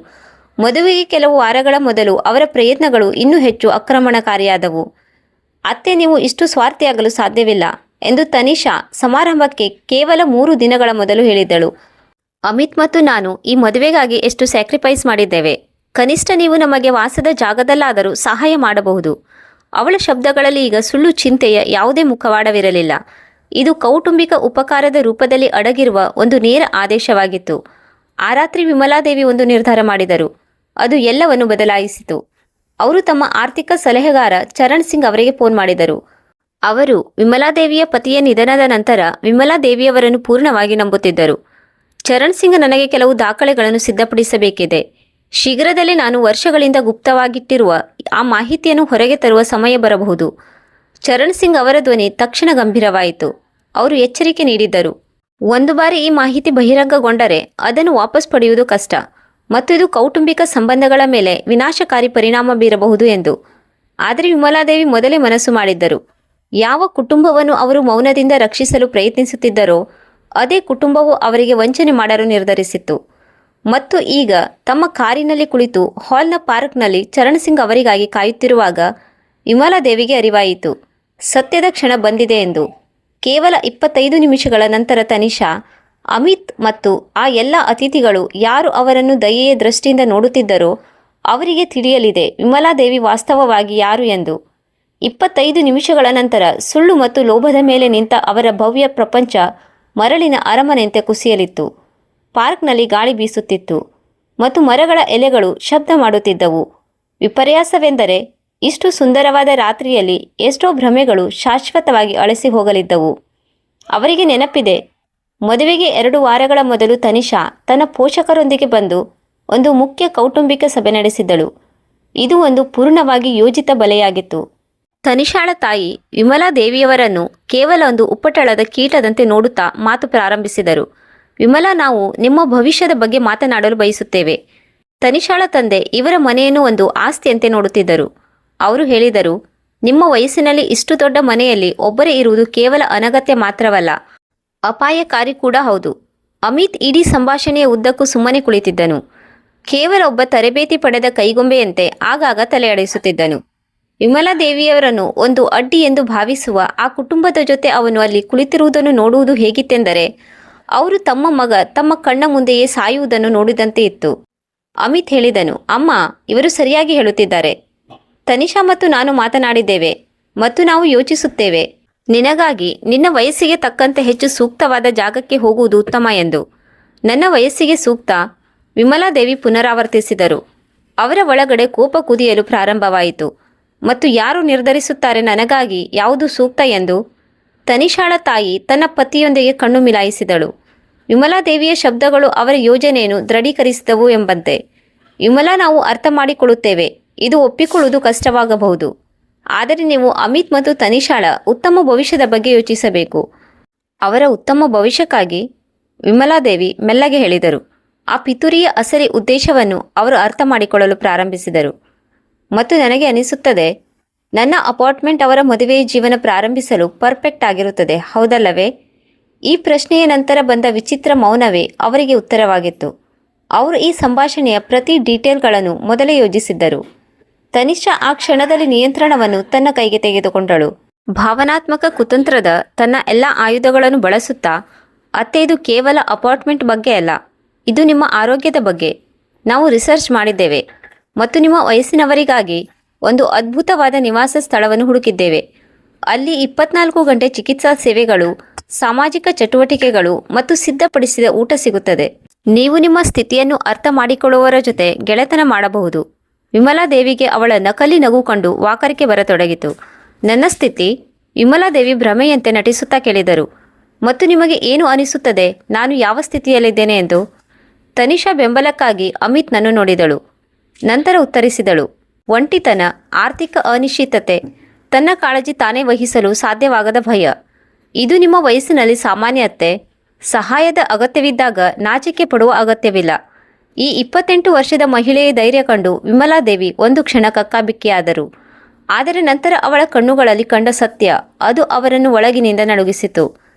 ಮದುವೆಗೆ ಕೆಲವು ವಾರಗಳ ಮೊದಲು ಅವರ ಪ್ರಯತ್ನಗಳು ಇನ್ನೂ ಹೆಚ್ಚು ಆಕ್ರಮಣಕಾರಿಯಾದವು. ಅತ್ತೆ, ನೀವು ಇಷ್ಟು ಸ್ವಾರ್ಥಿಯಾಗಲು ಸಾಧ್ಯವಿಲ್ಲ ಎಂದು ತನಿಷಾ ಸಮಾರಂಭಕ್ಕೆ ಕೇವಲ 3 ದಿನಗಳ ಮೊದಲು ಹೇಳಿದ್ದಳು. ಅಮಿತ್ ಮತ್ತು ನಾನು ಈ ಮದುವೆಗಾಗಿ ಎಷ್ಟು ಸ್ಯಾಕ್ರಿಫೈಸ್ ಮಾಡಿದ್ದೇವೆ. ಕನಿಷ್ಠ ನೀವು ನಮಗೆ ವಾಸದ ಜಾಗದಲ್ಲಾದರೂ ಸಹಾಯ ಮಾಡಬಹುದು. ಅವಳ ಶಬ್ದಗಳಲ್ಲಿ ಈಗ ಸುಳ್ಳು ಚಿಂತೆಯ ಯಾವುದೇ ಮುಖವಾಡವಿರಲಿಲ್ಲ. ಇದು ಕೌಟುಂಬಿಕ ಉಪಕಾರದ ರೂಪದಲ್ಲಿ ಅಡಗಿರುವ ಒಂದು ನೇರ ಆದೇಶವಾಗಿತ್ತು. ಆ ರಾತ್ರಿ ವಿಮಲಾದೇವಿ ಒಂದು ನಿರ್ಧಾರ ಮಾಡಿದರು. ಅದು ಎಲ್ಲವನ್ನು ಬದಲಾಯಿಸಿತು. ಅವರು ತಮ್ಮ ಆರ್ಥಿಕ ಸಲಹೆಗಾರ ಚರಣ್ ಸಿಂಗ್ ಅವರಿಗೆ ಫೋನ್ ಮಾಡಿದರು. ಅವರು ವಿಮಲಾದೇವಿಯ ಪತಿಯ ನಿಧನದ ನಂತರ ವಿಮಲಾದೇವಿಯವರನ್ನು ಪೂರ್ಣವಾಗಿ ನಂಬುತ್ತಿದ್ದರು. ಚರಣ್ ಸಿಂಗ್, ನನಗೆ ಕೆಲವು ದಾಖಲೆಗಳನ್ನು ಸಿದ್ಧಪಡಿಸಬೇಕಿದೆ. ಶೀಘ್ರದಲ್ಲೇ ನಾನು ವರ್ಷಗಳಿಂದ ಗುಪ್ತವಾಗಿಟ್ಟಿರುವ ಆ ಮಾಹಿತಿಯನ್ನು ಹೊರಗೆ ತರುವ ಸಮಯ ಬರಬಹುದು. ಚರಣ್ ಸಿಂಗ್ ಅವರ ಧ್ವನಿ ತಕ್ಷಣ ಗಂಭೀರವಾಯಿತು. ಅವರು ಎಚ್ಚರಿಕೆ ನೀಡಿದ್ದರು. ಒಂದು ಬಾರಿ ಈ ಮಾಹಿತಿ ಬಹಿರಂಗಗೊಂಡರೆ ಅದನ್ನು ವಾಪಸ್ ಪಡೆಯುವುದು ಕಷ್ಟ ಮತ್ತು ಇದು ಕೌಟುಂಬಿಕ ಸಂಬಂಧಗಳ ಮೇಲೆ ವಿನಾಶಕಾರಿ ಪರಿಣಾಮ ಬೀರಬಹುದು ಎಂದು. ಆದರೆ ವಿಮಲಾದೇವಿ ಮೊದಲೇ ಮನಸ್ಸು ಮಾಡಿದ್ದರು. ಯಾವ ಕುಟುಂಬವನ್ನು ಅವರು ಮೌನದಿಂದ ರಕ್ಷಿಸಲು ಪ್ರಯತ್ನಿಸುತ್ತಿದ್ದರೋ ಅದೇ ಕುಟುಂಬವು ಅವರಿಗೆ ವಂಚನೆ ಮಾಡಲು ನಿರ್ಧರಿಸಿತ್ತು. ಮತ್ತು ಈಗ ತಮ್ಮ ಕಾರಿನಲ್ಲಿ ಕುಳಿತು ಹಾಲ್ನ ಪಾರ್ಕ್ನಲ್ಲಿ ಚರಣ್ ಸಿಂಗ್ ಅವರಿಗಾಗಿ ಕಾಯುತ್ತಿರುವಾಗ ವಿಮಲಾದೇವಿಗೆ ಅರಿವಾಯಿತು, ಸತ್ಯದ ಕ್ಷಣ ಬಂದಿದೆ ಎಂದು. ಕೇವಲ 25 ನಿಮಿಷಗಳ ನಂತರ ತನಿಷಾ, ಅಮಿತ್ ಮತ್ತು ಆ ಎಲ್ಲ ಅತಿಥಿಗಳು ಯಾರು ಅವರನ್ನು ದಯೆಯ ದೃಷ್ಟಿಯಿಂದ ನೋಡುತ್ತಿದ್ದರೋ ಅವರಿಗೆ ತಿಳಿಯಲಿದೆ ವಿಮಲಾದೇವಿ ವಾಸ್ತವವಾಗಿ ಯಾರು ಎಂದು. 25 ನಿಮಿಷಗಳ ನಂತರ ಸುಳ್ಳು ಮತ್ತು ಲೋಭದ ಮೇಲೆ ನಿಂತ ಅವರ ಭವ್ಯ ಪ್ರಪಂಚ ಮರಳಿನ ಅರಮನೆಯಂತೆ ಕುಸಿಯಲಿತ್ತು. ಪಾರ್ಕ್ನಲ್ಲಿ ಗಾಳಿ ಬೀಸುತ್ತಿತ್ತು ಮತ್ತು ಮರಗಳ ಎಲೆಗಳು ಶಬ್ದ ಮಾಡುತ್ತಿದ್ದವು. ವಿಪರ್ಯಾಸವೆಂದರೆ ಇಷ್ಟು ಸುಂದರವಾದ ರಾತ್ರಿಯಲ್ಲಿ ಎಷ್ಟೋ ಭ್ರಮೆಗಳು ಶಾಶ್ವತವಾಗಿ ಅಳಿಸಿ ಹೋಗಲಿದ್ದವು. ಅವರಿಗೆ ನೆನಪಿದೆ, ಮದುವೆಗೆ 2 ವಾರಗಳ ಮೊದಲು ತನಿಷಾ ತನ್ನ ಪೋಷಕರೊಂದಿಗೆ ಬಂದು ಒಂದು ಮುಖ್ಯ ಕೌಟುಂಬಿಕ ಸಭೆ ನಡೆಸಿದ್ದಳು. ಇದು ಒಂದು ಪೂರ್ಣವಾಗಿ ಯೋಜಿತ ಬಲೆಯಾಗಿತ್ತು. ತನಿಷಾಳ ತಾಯಿ ವಿಮಲಾದೇವಿಯವರನ್ನು ಕೇವಲ ಒಂದು ಉಪ್ಪಟಳದ ಕೀಟದಂತೆ ನೋಡುತ್ತಾ ಮಾತು ಪ್ರಾರಂಭಿಸಿದರು. ವಿಮಲಾ, ನಾವು ನಿಮ್ಮ ಭವಿಷ್ಯದ ಬಗ್ಗೆ ಮಾತನಾಡಲು ಬಯಸುತ್ತೇವೆ. ತನಿಷಾಳ ತಂದೆ ಇವರ ಮನೆಯನ್ನು ಒಂದು ಆಸ್ತಿಯಂತೆ ನೋಡುತ್ತಿದ್ದರು. ಅವರು ಹೇಳಿದರು, ನಿಮ್ಮ ವಯಸ್ಸಿನಲ್ಲಿ ಇಷ್ಟು ದೊಡ್ಡ ಮನೆಯಲ್ಲಿ ಒಬ್ಬರೇ ಇರುವುದು ಕೇವಲ ಅನಗತ್ಯ ಮಾತ್ರವಲ್ಲ, ಅಪಾಯಕಾರಿ ಕೂಡ ಹೌದು. ಅಮಿತ್ ಇಡೀ ಸಂಭಾಷಣೆಯ ಉದ್ದಕ್ಕೂ ಸುಮ್ಮನೆ ಕುಳಿತಿದ್ದನು. ಕೇವಲ ಒಬ್ಬ ತರಬೇತಿ ಪಡೆದ ಕೈಗೊಂಬೆಯಂತೆ ಆಗಾಗ ತಲೆಯಾಡಿಸುತ್ತಿದ್ದನು. ವಿಮಲಾದೇವಿಯವರನ್ನು ಒಂದು ಅಡ್ಡಿ ಎಂದು ಭಾವಿಸುವ ಆ ಕುಟುಂಬದ ಜೊತೆ ಅವನು ಅಲ್ಲಿ ಕುಳಿತಿರುವುದನ್ನು ನೋಡುವುದು ಹೇಗಿತ್ತೆಂದರೆ ಅವರು ತಮ್ಮ ಮಗ ತಮ್ಮ ಕಣ್ಣ ಮುಂದೆಯೇ ಸಾಯುವುದನ್ನು ನೋಡಿದಂತೆ ಇತ್ತು. ಅಮಿತ್ ಹೇಳಿದನು, ಅಮ್ಮ, ಇವರು ಸರಿಯಾಗಿ ಹೇಳುತ್ತಿದ್ದಾರೆ. ತನಿಷಾ ಮತ್ತು ನಾನು ಮಾತನಾಡಿದ್ದೇವೆ ಮತ್ತು ನಾವು ಯೋಚಿಸುತ್ತೇವೆ ನಿನಗಾಗಿ ನಿನ್ನ ವಯಸ್ಸಿಗೆ ತಕ್ಕಂತೆ ಹೆಚ್ಚು ಸೂಕ್ತವಾದ ಜಾಗಕ್ಕೆ ಹೋಗುವುದು ಉತ್ತಮ ಎಂದು. ನನ್ನ ವಯಸ್ಸಿಗೆ ಸೂಕ್ತ? ವಿಮಲಾದೇವಿ ಪುನರಾವರ್ತಿಸಿದರು. ಅವರ ಒಳಗಡೆ ಕೋಪ ಕುದಿಯಲು ಪ್ರಾರಂಭವಾಯಿತು. ಮತ್ತು ಯಾರು ನಿರ್ಧರಿಸುತ್ತಾರೆ ನನಗಾಗಿ ಯಾವುದು ಸೂಕ್ತ ಎಂದು? ತನಿಷಾಳ ತಾಯಿ ತನ್ನ ಪತಿಯೊಂದಿಗೆ ಕಣ್ಣು ಮಿಲಾಯಿಸಿದಳು. ವಿಮಲಾದೇವಿಯ ಶಬ್ದಗಳು ಅವರ ಯೋಜನೆಯನ್ನು ದೃಢೀಕರಿಸಿದವು ಎಂಬಂತೆ. ವಿಮಲಾ, ನಾವು ಅರ್ಥ ಮಾಡಿಕೊಳ್ಳುತ್ತೇವೆ, ಇದು ಒಪ್ಪಿಕೊಳ್ಳುವುದು ಕಷ್ಟವಾಗಬಹುದು. ಆದರೆ ನೀವು ಅಮಿತ್ ಮತ್ತು ತನಿಷಾಳ ಉತ್ತಮ ಭವಿಷ್ಯದ ಬಗ್ಗೆ ಯೋಚಿಸಬೇಕು. ಅವರ ಉತ್ತಮ ಭವಿಷ್ಯಕ್ಕಾಗಿ ವಿಮಲಾದೇವಿ ಮೆಲ್ಲಗೆ ಹೇಳಿದರು. ಆ ಪಿತೂರಿಯ ಅಸಲಿ ಉದ್ದೇಶವನ್ನು ಅವರು ಅರ್ಥ ಮಾಡಿಕೊಳ್ಳಲು ಪ್ರಾರಂಭಿಸಿದರು. ಮತ್ತು ನನಗೆ ಅನಿಸುತ್ತದೆ, ನನ್ನ ಅಪಾರ್ಟ್ಮೆಂಟ್ ಅವರ ಮದುವೆಯ ಜೀವನ ಪ್ರಾರಂಭಿಸಲು ಪರ್ಫೆಕ್ಟ್ ಆಗಿರುತ್ತದೆ, ಹೌದಲ್ಲವೇ? ಈ ಪ್ರಶ್ನೆಯ ನಂತರ ಬಂದ ವಿಚಿತ್ರ ಮೌನವೇ ಅವರಿಗೆ ಉತ್ತರವಾಗಿತ್ತು. ಅವರು ಈ ಸಂಭಾಷಣೆಯ ಪ್ರತಿ ಡೀಟೇಲ್ಗಳನ್ನು ಮೊದಲೇ ಯೋಜಿಸಿದ್ದರು. ತನಿಷಾ ಆ ಕ್ಷಣದಲ್ಲಿ ನಿಯಂತ್ರಣವನ್ನು ತನ್ನ ಕೈಗೆ ತೆಗೆದುಕೊಂಡಳು. ಭಾವನಾತ್ಮಕ ಕುತಂತ್ರದ ತನ್ನ ಎಲ್ಲ ಆಯುಧಗಳನ್ನು ಬಳಸುತ್ತಾ, ಅತ್ತೆ, ಇದು ಕೇವಲ ಅಪಾರ್ಟ್ಮೆಂಟ್ ಬಗ್ಗೆ ಅಲ್ಲ, ಇದು ನಿಮ್ಮ ಆರೋಗ್ಯದ ಬಗ್ಗೆ ನಾವು ರಿಸರ್ಚ್ ಮಾಡಿದ್ದೇವೆ ಮತ್ತು ನಿಮ್ಮ ವಯಸ್ಸಿನವರಿಗಾಗಿ ಒಂದು ಅದ್ಭುತವಾದ ನಿವಾಸ ಸ್ಥಳವನ್ನು ಹುಡುಕಿದ್ದೇವೆ. ಅಲ್ಲಿ 24 ಗಂಟೆ ಚಿಕಿತ್ಸಾ ಸೇವೆಗಳು, ಸಾಮಾಜಿಕ ಚಟುವಟಿಕೆಗಳು ಮತ್ತು ಸಿದ್ಧಪಡಿಸಿದ ಊಟ ಸಿಗುತ್ತದೆ. ನೀವು ನಿಮ್ಮ ಸ್ಥಿತಿಯನ್ನು ಅರ್ಥ ಮಾಡಿಕೊಳ್ಳುವವರ ಜೊತೆ ಗೆಳೆತನ ಮಾಡಬಹುದು. ವಿಮಲಾದೇವಿಗೆ ಅವಳ ನಕಲಿ ನಗು ಕಂಡು ವಾಕರಿಕೆ ಬರತೊಡಗಿತು. ನನ್ನ ಸ್ಥಿತಿ? ವಿಮಲಾದೇವಿ ಭ್ರಮೆಯಂತೆ ನಟಿಸುತ್ತಾ ಕೇಳಿದರು. ಮತ್ತು ನಿಮಗೆ ಏನು ಅನಿಸುತ್ತದೆ ನಾನು ಯಾವ ಸ್ಥಿತಿಯಲ್ಲಿದ್ದೇನೆ ಎಂದು? ತನಿಷಾ ಬೆಂಬಲಕ್ಕಾಗಿ ಅಮಿತ್ನನ್ನು ನೋಡಿದಳು. ನಂತರ ಉತ್ತರಿಸಿದಳು, ಒಂಟಿತನ, ಆರ್ಥಿಕ ಅನಿಶ್ಚಿತತೆ, ತನ್ನ ಕಾಳಜಿ ತಾನೇ ವಹಿಸಲು ಸಾಧ್ಯವಾಗದ ಭಯ. ಇದು ನಿಮ್ಮ ವಯಸ್ಸಿನಲ್ಲಿ ಸಾಮಾನ್ಯ ಅತ್ತೆ. ಸಹಾಯದ ಅಗತ್ಯವಿದ್ದಾಗ ನಾಚಿಕೆ ಪಡುವ ಅಗತ್ಯವಿಲ್ಲ. ಈ 28 ವರ್ಷದ ಮಹಿಳೆಯ ಧೈರ್ಯ ಕಂಡು ವಿಮಲಾದೇವಿ ಒಂದು ಕ್ಷಣ ಕಕ್ಕಾಬಿಕ್ಕಿಯಾದರು. ಆದರೆ ನಂತರ ಅವಳ ಕಣ್ಣುಗಳಲ್ಲಿ ಕಂಡ ಸತ್ಯ, ಅದು ಅವರನ್ನು ಒಳಗಿನಿಂದ ನಡುಗಿಸಿತು.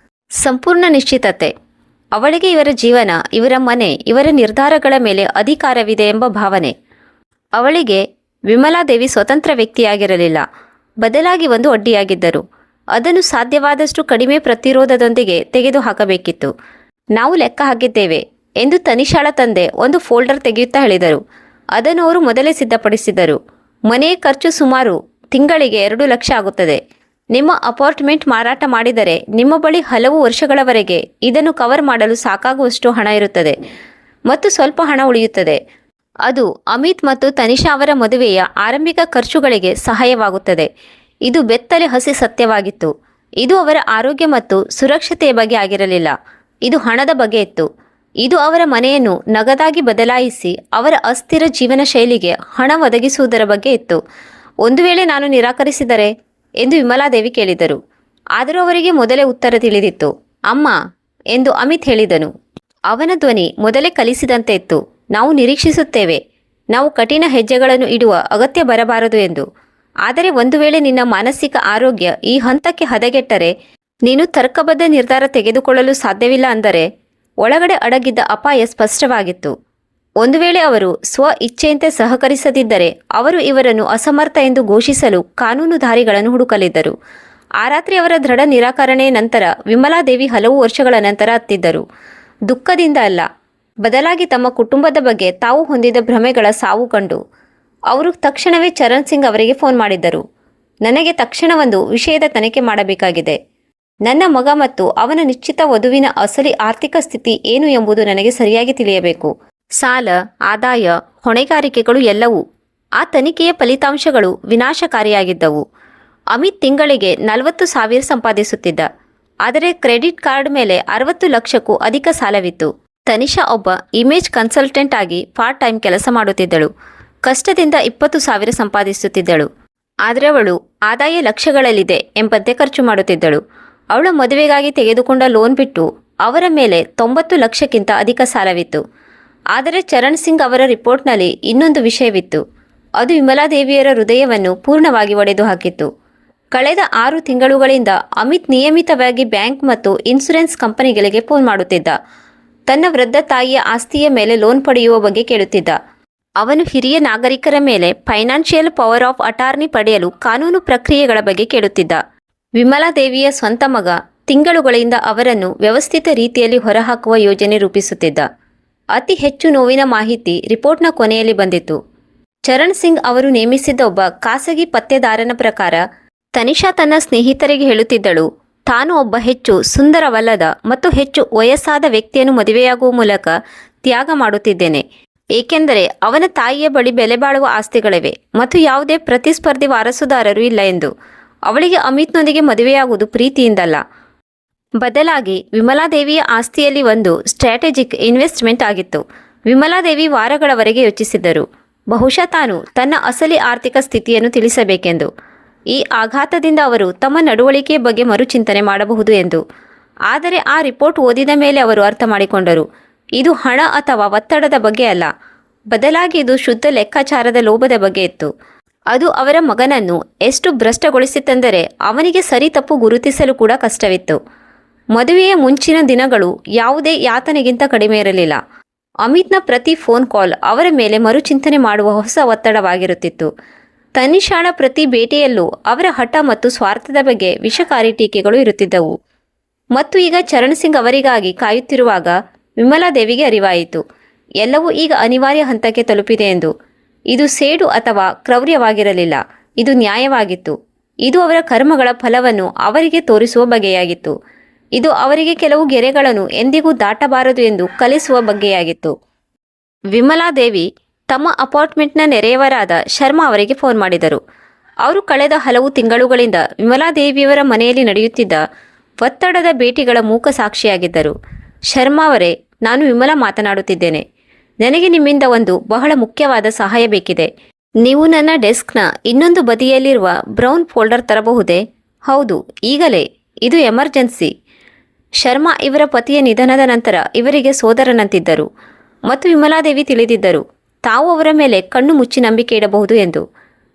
ಸಂಪೂರ್ಣ ನಿಶ್ಚಿತತೆ. ಅವಳಿಗೆ ಇವರ ಜೀವನ, ಇವರ ಮನೆ, ಇವರ ನಿರ್ಧಾರಗಳ ಮೇಲೆ ಅಧಿಕಾರವಿದೆ ಎಂಬ ಭಾವನೆ. ಅವಳಿಗೆ ವಿಮಲಾದೇವಿ ಸ್ವತಂತ್ರ ವ್ಯಕ್ತಿಯಾಗಿರಲಿಲ್ಲ, ಬದಲಾಗಿ ಒಂದು ಅಡ್ಡಿಯಾಗಿದ್ದರು. ಅದನ್ನು ಸಾಧ್ಯವಾದಷ್ಟು ಕಡಿಮೆ ಪ್ರತಿರೋಧದೊಂದಿಗೆ ತೆಗೆದುಹಾಕಬೇಕಿತ್ತು. ನಾವು ಲೆಕ್ಕ ಹಾಕಿದ್ದೇವೆ ಎಂದು ತನಿಷಾಳ ತಂದೆ ಒಂದು ಫೋಲ್ಡರ್ ತೆಗೆಯುತ್ತಾ ಹೇಳಿದರು. ಅದನ್ನು ಅವರು ಮೊದಲೇ ಸಿದ್ಧಪಡಿಸಿದರು. ಮನೆಯ ಖರ್ಚು ಸುಮಾರು ತಿಂಗಳಿಗೆ 2 ಲಕ್ಷ ಆಗುತ್ತದೆ. ನಿಮ್ಮ ಅಪಾರ್ಟ್ಮೆಂಟ್ ಮಾರಾಟ ಮಾಡಿದರೆ ನಿಮ್ಮ ಬಳಿ ಹಲವು ವರ್ಷಗಳವರೆಗೆ ಇದನ್ನು ಕವರ್ ಮಾಡಲು ಸಾಕಾಗುವಷ್ಟು ಹಣ ಇರುತ್ತದೆ ಮತ್ತು ಸ್ವಲ್ಪ ಹಣ ಉಳಿಯುತ್ತದೆ. ಅದು ಅಮಿತ್ ಮತ್ತು ತನಿಷಾ ಅವರ ಮದುವೆಯ ಆರಂಭಿಕ ಖರ್ಚುಗಳಿಗೆ ಸಹಾಯವಾಗುತ್ತದೆ. ಇದು ಬೆತ್ತಲೆ ಹಸಿ ಸತ್ಯವಾಗಿತ್ತು. ಇದು ಅವರ ಆರೋಗ್ಯ ಮತ್ತು ಸುರಕ್ಷತೆಯ ಬಗ್ಗೆ ಆಗಿರಲಿಲ್ಲ, ಇದು ಹಣದ ಬಗ್ಗೆ ಇತ್ತು. ಇದು ಅವರ ಮನೆಯನ್ನು ನಗದಾಗಿ ಬದಲಾಯಿಸಿ ಅವರ ಅಸ್ಥಿರ ಜೀವನ ಶೈಲಿಗೆ ಹಣ ಒದಗಿಸುವುದರ ಬಗ್ಗೆ ಇತ್ತು. ಒಂದು ವೇಳೆ ನಾನು ನಿರಾಕರಿಸಿದರೆ ಎಂದು ವಿಮಲಾದೇವಿ ಕೇಳಿದರು. ಆದರೂ ಅವರಿಗೆ ಮೊದಲೇ ಉತ್ತರ ತಿಳಿದಿತ್ತು. ಅಮ್ಮ ಎಂದು ಅಮಿತ್ ಹೇಳಿದನು. ಅವನ ಧ್ವನಿ ಮೊದಲೇ ಕಲಿಸಿದಂತೆ ಇತ್ತು. ನಾವು ನಿರೀಕ್ಷಿಸುತ್ತೇವೆ, ನಾವು ಕಠಿಣ ಹೆಜ್ಜೆಗಳನ್ನು ಇಡುವ ಅಗತ್ಯ ಬರಬಾರದು ಎಂದು. ಆದರೆ ಒಂದು ವೇಳೆ ನಿನ್ನ ಮಾನಸಿಕ ಆರೋಗ್ಯ ಈ ಹಂತಕ್ಕೆ ಹದಗೆಟ್ಟರೆ, ನೀನು ತರ್ಕಬದ್ಧ ನಿರ್ಧಾರ ತೆಗೆದುಕೊಳ್ಳಲು ಸಾಧ್ಯವಿಲ್ಲ ಅಂದರೆ ಒಳಗಡೆ ಅಡಗಿದ್ದ ಅಪಾಯ ಸ್ಪಷ್ಟವಾಗಿತ್ತು. ಒಂದು ವೇಳೆ ಅವರು ಸ್ವ ಇಚ್ಛೆಯಂತೆ ಸಹಕರಿಸದಿದ್ದರೆ ಅವರು ಇವರನ್ನು ಅಸಮರ್ಥ ಎಂದು ಘೋಷಿಸಲು ಕಾನೂನುಧಾರಿಗಳನ್ನು ಹುಡುಕಲಿದ್ದರು. ಆ ರಾತ್ರಿ ಅವರ ದೃಢ ನಿರಾಕರಣೆಯ ನಂತರ ವಿಮಲಾದೇವಿ ಹಲವು ವರ್ಷಗಳ ನಂತರ ಅತ್ತಿದ್ದರು. ದುಃಖದಿಂದ ಅಲ್ಲ, ಬದಲಾಗಿ ತಮ್ಮ ಕುಟುಂಬದ ಬಗ್ಗೆ ತಾವು ಹೊಂದಿದ ಭ್ರಮೆಗಳ ಸಾವು ಕಂಡು. ಅವರು ತಕ್ಷಣವೇ ಚರಣ್ ಸಿಂಗ್ ಅವರಿಗೆ ಫೋನ್ ಮಾಡಿದ್ದರು. ನನಗೆ ತಕ್ಷಣ ಒಂದು ವಿಷಯದ ತನಿಖೆ ಮಾಡಬೇಕಾಗಿದೆ. ನನ್ನ ಮಗ ಮತ್ತು ಅವನ ನಿಶ್ಚಿತ ವಧುವಿನ ಅಸಲಿ ಆರ್ಥಿಕ ಸ್ಥಿತಿ ಏನು ಎಂಬುದು ನನಗೆ ಸರಿಯಾಗಿ ತಿಳಿಯಬೇಕು. ಸಾಲ, ಆದಾಯ, ಹೊಣೆಗಾರಿಕೆಗಳು ಎಲ್ಲವೂ. ಆ ತನಿಖೆಯ ಫಲಿತಾಂಶಗಳು ವಿನಾಶಕಾರಿಯಾಗಿದ್ದವು. ಅಮಿತ್ ತಿಂಗಳಿಗೆ 40,000 ಸಂಪಾದಿಸುತ್ತಿದ್ದ. ಆದರೆ ಕ್ರೆಡಿಟ್ ಕಾರ್ಡ್ ಮೇಲೆ 60 ಲಕ್ಷಕ್ಕೂ ಅಧಿಕ ಸಾಲವಿತ್ತು. ತನಿಷಾ ಒಬ್ಬ ಇಮೇಜ್ ಕನ್ಸಲ್ಟೆಂಟ್ ಆಗಿ ಪಾರ್ಟ್ ಟೈಮ್ ಕೆಲಸ ಮಾಡುತ್ತಿದ್ದಳು. ಕಷ್ಟದಿಂದ 20,000 ಸಂಪಾದಿಸುತ್ತಿದ್ದಳು. ಆದರೆ ಅವಳು ಆದಾಯ ಲಕ್ಷಗಳಲ್ಲಿದೆ ಎಂಬಂತೆ ಖರ್ಚು ಮಾಡುತ್ತಿದ್ದಳು. ಅವಳ ಮದುವೆಗಾಗಿ ತೆಗೆದುಕೊಂಡ ಲೋನ್ ಬಿಟ್ಟು ಅವರ ಮೇಲೆ 90 ಲಕ್ಷಕ್ಕಿಂತ ಅಧಿಕ ಸಾಲವಿತ್ತು. ಆದರೆ ಚರಣ್ ಸಿಂಗ್ ಅವರ ರಿಪೋರ್ಟ್ನಲ್ಲಿ ಇನ್ನೊಂದು ವಿಷಯವಿತ್ತು. ಅದು ವಿಮಲಾದೇವಿಯರ ಹೃದಯವನ್ನು ಪೂರ್ಣವಾಗಿ ಒಡೆದು ಹಾಕಿತ್ತು. ಕಳೆದ 6 ತಿಂಗಳುಗಳಿಂದ ಅಮಿತ್ ನಿಯಮಿತವಾಗಿ ಬ್ಯಾಂಕ್ ಮತ್ತು ಇನ್ಶೂರೆನ್ಸ್ ಕಂಪನಿಗಳಿಗೆ ಫೋನ್ ಮಾಡುತ್ತಿದ್ದ. ತನ್ನ ವೃದ್ಧ ತಾಯಿಯ ಆಸ್ತಿಯ ಮೇಲೆ ಲೋನ್ ಪಡೆಯುವ ಬಗ್ಗೆ ಕೇಳುತ್ತಿದ್ದ. ಅವನು ಹಿರಿಯ ನಾಗರಿಕರ ಮೇಲೆ ಫೈನಾನ್ಷಿಯಲ್ ಪವರ್ ಆಫ್ ಅಟಾರ್ನಿ ಪಡೆಯಲು ಕಾನೂನು ಪ್ರಕ್ರಿಯೆಗಳ ಬಗ್ಗೆ ಕೇಳುತ್ತಿದ್ದ. ವಿಮಲಾದೇವಿಯ ಸ್ವಂತ ಮಗ ತಿಂಗಳುಗಳಿಂದ ಅವರನ್ನು ವ್ಯವಸ್ಥಿತ ರೀತಿಯಲ್ಲಿ ಹೊರಹಾಕುವ ಯೋಜನೆ ರೂಪಿಸುತ್ತಿದ್ದ. ಅತಿ ಹೆಚ್ಚು ನೋವಿನ ಮಾಹಿತಿ ರಿಪೋರ್ಟ್ನ ಕೊನೆಯಲ್ಲಿ ಬಂದಿತ್ತು. ಚರಣ್ ಸಿಂಗ್ ಅವರು ನೇಮಿಸಿದ್ದ ಒಬ್ಬ ಖಾಸಗಿ ಪತ್ತೆದಾರನ ಪ್ರಕಾರ ತನಿಷಾ ತನ್ನ ಸ್ನೇಹಿತರಿಗೆ ಹೇಳುತ್ತಿದ್ದಳು, ತಾನು ಒಬ್ಬ ಹೆಚ್ಚು ಸುಂದರವಲ್ಲದ ಮತ್ತು ಹೆಚ್ಚು ವಯಸ್ಸಾದ ವ್ಯಕ್ತಿಯನ್ನು ಮದುವೆಯಾಗುವ ಮೂಲಕ ತ್ಯಾಗ ಮಾಡುತ್ತಿದ್ದೇನೆ, ಏಕೆಂದರೆ ಅವನ ತಾಯಿಯ ಬಳಿ ಬೆಲೆ ಬಾಳುವ ಆಸ್ತಿಗಳಿವೆ ಮತ್ತು ಯಾವುದೇ ಪ್ರತಿಸ್ಪರ್ಧಿ ವಾರಸುದಾರರು ಇಲ್ಲ ಎಂದು. ಅವಳಿಗೆ ಅಮಿತ್ನೊಂದಿಗೆ ಮದುವೆಯಾಗುವುದು ಪ್ರೀತಿಯಿಂದಲ್ಲ, ಬದಲಾಗಿ ವಿಮಲಾದೇವಿಯ ಆಸ್ತಿಯಲ್ಲಿ ಒಂದು ಸ್ಟ್ರಾಟಜಿಕ್ ಇನ್ವೆಸ್ಟ್ಮೆಂಟ್ ಆಗಿತ್ತು. ವಿಮಲಾದೇವಿ ವಾರಗಳವರೆಗೆ ಯೋಚಿಸಿದ್ದರು, ಬಹುಶಃ ತಾನು ತನ್ನ ಅಸಲಿ ಆರ್ಥಿಕ ಸ್ಥಿತಿಯನ್ನು ತಿಳಿಸಬೇಕೆಂದು. ಈ ಆಘಾತದಿಂದ ಅವರು ತಮ್ಮ ನಡವಳಿಕೆಯ ಬಗ್ಗೆ ಮರುಚಿಂತನೆ ಮಾಡಬಹುದು ಎಂದು. ಆದರೆ ಆ ರಿಪೋರ್ಟ್ ಓದಿದ ಮೇಲೆ ಅವರು ಅರ್ಥ ಮಾಡಿಕೊಂಡರು, ಇದು ಹಣ ಅಥವಾ ಒತ್ತಡದ ಬಗ್ಗೆ ಅಲ್ಲ, ಬದಲಾಗಿ ಇದು ಶುದ್ಧ ಲೆಕ್ಕಾಚಾರದ ಲೋಭದ ಬಗ್ಗೆ ಇತ್ತು. ಅದು ಅವರ ಮಗನನ್ನು ಎಷ್ಟು ಭ್ರಷ್ಟಗೊಳಿಸಿತೆಂದರೆ ಅವನಿಗೆ ಸರಿ ತಪ್ಪು ಗುರುತಿಸಲು ಕೂಡ ಕಷ್ಟವಿತ್ತು. ಮದುವೆಯ ಮುಂಚಿನ ದಿನಗಳು ಯಾವುದೇ ಯಾತನೆಗಿಂತ ಕಡಿಮೆ ಇರಲಿಲ್ಲ. ಅಮಿತ್ನ ಪ್ರತಿ ಫೋನ್ ಕಾಲ್ ಅವರ ಮೇಲೆ ಮರುಚಿಂತನೆ ಮಾಡುವ ಹೊಸ ಒತ್ತಡವಾಗಿರುತ್ತಿತ್ತು. ತನಿಷಾಳ ಪ್ರತಿ ಭೇಟಿಯಲ್ಲೂ ಅವರ ಹಠ ಮತ್ತು ಸ್ವಾರ್ಥದ ಬಗ್ಗೆ ವಿಷಕಾರಿ ಟೀಕೆಗಳು ಇರುತ್ತಿದ್ದವು. ಮತ್ತು ಈಗ ಚರಣ್ ಸಿಂಗ್ ಅವರಿಗಾಗಿ ಕಾಯುತ್ತಿರುವಾಗ ವಿಮಲಾದೇವಿಗೆ ಅರಿವಾಯಿತು. ಎಲ್ಲವೂ ಈಗ ಅನಿವಾರ್ಯ ಹಂತಕ್ಕೆ ತಲುಪಿದೆ ಎಂದು. ಇದು ಸೇಡು ಅಥವಾ ಕ್ರೌರ್ಯವಾಗಿರಲಿಲ್ಲ, ಇದು ನ್ಯಾಯವಾಗಿತ್ತು. ಇದು ಅವರ ಕರ್ಮಗಳ ಫಲವನ್ನು ಅವರಿಗೆ ತೋರಿಸುವ ಬಗೆಯಾಗಿತ್ತು. ಇದು ಅವರಿಗೆ ಕೆಲವು ಗೆರೆಗಳನ್ನು ಎಂದಿಗೂ ದಾಟಬಾರದು ಎಂದು ಕಲಿಸುವ ಬಗ್ಗೆಯಾಗಿತ್ತು. ವಿಮಲಾದೇವಿ ತಮ್ಮ ಅಪಾರ್ಟ್ಮೆಂಟ್ನ ನೆರೆಯವರಾದ ಶರ್ಮಾ ಅವರಿಗೆ ಫೋನ್ ಮಾಡಿದರು. ಅವರು ಕಳೆದ ಹಲವು ತಿಂಗಳುಗಳಿಂದ ವಿಮಲಾದೇವಿಯವರ ಮನೆಯಲ್ಲಿ ನಡೆಯುತ್ತಿದ್ದ ಒತ್ತಡದ ಭೇಟಿಗಳ ಮೂಕ ಸಾಕ್ಷಿಯಾಗಿದ್ದರು. ಶರ್ಮಾ ಅವರೇ, ನಾನು ವಿಮಲಾ ಮಾತನಾಡುತ್ತಿದ್ದೇನೆ. ನನಗೆ ನಿಮ್ಮಿಂದ ಒಂದು ಬಹಳ ಮುಖ್ಯವಾದ ಸಹಾಯ ಬೇಕಿದೆ. ನೀವು ನನ್ನ ಡೆಸ್ಕ್ನ ಇನ್ನೊಂದು ಬದಿಯಲ್ಲಿರುವ ಬ್ರೌನ್ ಫೋಲ್ಡರ್ ತರಬಹುದೇ? ಹೌದು, ಈಗಲೇ. ಇದು ಎಮರ್ಜೆನ್ಸಿ. ಶರ್ಮಾ ಇವರ ಪತಿಯ ನಿಧನದ ನಂತರ ಇವರಿಗೆ ಸೋದರನಂತಿದ್ದರು ಮತ್ತು ವಿಮಲಾದೇವಿ ತಿಳಿದಿದ್ದರು ತಾವು ಅವರ ಮೇಲೆ ಕಣ್ಣು ಮುಚ್ಚಿ ನಂಬಿಕೆ ಇಡಬಹುದು ಎಂದು.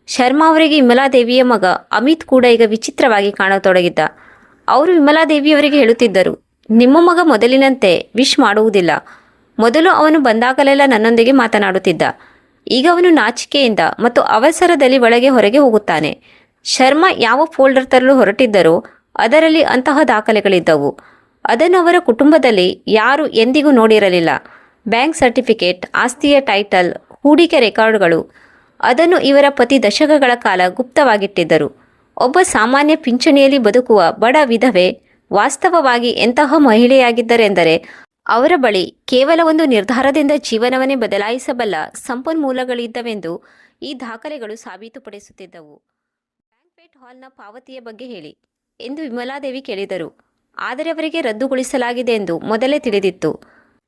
ಶರ್ಮಾ ಅವರಿಗೆ ವಿಮಲಾದೇವಿಯ ಮಗ ಅಮಿತ್ ಕೂಡ ಈಗ ವಿಚಿತ್ರವಾಗಿ ಕಾಣತೊಡಗಿದ್ದ. ಅವರು ವಿಮಲಾದೇವಿಯವರಿಗೆ ಹೇಳುತ್ತಿದ್ದರು, ನಿಮ್ಮ ಮಗ ಮೊದಲಿನಂತೆ ವಿಶ್ ಮಾಡುವುದಿಲ್ಲ. ಮೊದಲು ಅವನು ಬಂದಾಗಲೆಲ್ಲ ನನ್ನೊಂದಿಗೆ ಮಾತನಾಡುತ್ತಿದ್ದ. ಈಗ ಅವನು ನಾಚಿಕೆಯಿಂದ ಮತ್ತು ಅವಸರದಲ್ಲಿ ಒಳಗೆ ಹೊರಗೆ ಹೋಗುತ್ತಾನೆ. ಶರ್ಮಾ ಯಾವ ಫೋಲ್ಡರ್ ತರಲು ಹೊರಟಿದ್ದರೋ ಅದರಲ್ಲಿ ಅಂತಹ ದಾಖಲೆಗಳಿದ್ದವು. ಅದನ್ನು ಅವರ ಕುಟುಂಬದಲ್ಲಿ ಯಾರು ಎಂದಿಗೂ ನೋಡಿರಲಿಲ್ಲ. ಬ್ಯಾಂಕ್ ಸರ್ಟಿಫಿಕೇಟ್, ಆಸ್ತಿಯ ಟೈಟಲ್, ಹೂಡಿಕೆ ರೆಕಾರ್ಡ್ಗಳು. ಅದನ್ನು ಇವರ ಪತಿ ದಶಕಗಳ ಕಾಲ ಗುಪ್ತವಾಗಿಟ್ಟಿದ್ದರು. ಒಬ್ಬ ಸಾಮಾನ್ಯ ಪಿಂಚಣಿಯಲ್ಲಿ ಬದುಕುವ ಬಡ ವಿಧವೆ ವಾಸ್ತವವಾಗಿ ಎಂತಹ ಮಹಿಳೆಯಾಗಿದ್ದರೆಂದರೆ ಅವರ ಬಳಿ ಕೇವಲ ಒಂದು ನಿರ್ಧಾರದಿಂದ ಜೀವನವನ್ನೇ ಬದಲಾಯಿಸಬಲ್ಲ ಸಂಪನ್ಮೂಲಗಳಿದ್ದವೆಂದು ಈ ದಾಖಲೆಗಳು ಸಾಬೀತುಪಡಿಸುತ್ತಿದ್ದವು. ಬ್ಯಾಂಕ್ವೆಟ್ ಹಾಲ್ನ ಪಾವತಿಯ ಬಗ್ಗೆ ಹೇಳಿ ಎಂದು ವಿಮಲಾದೇವಿ ಕೇಳಿದರು. ಆದರೆ ಅವರಿಗೆ ರದ್ದುಗೊಳಿಸಲಾಗಿದೆ ಎಂದು ಮೊದಲೇ ತಿಳಿದಿತ್ತು.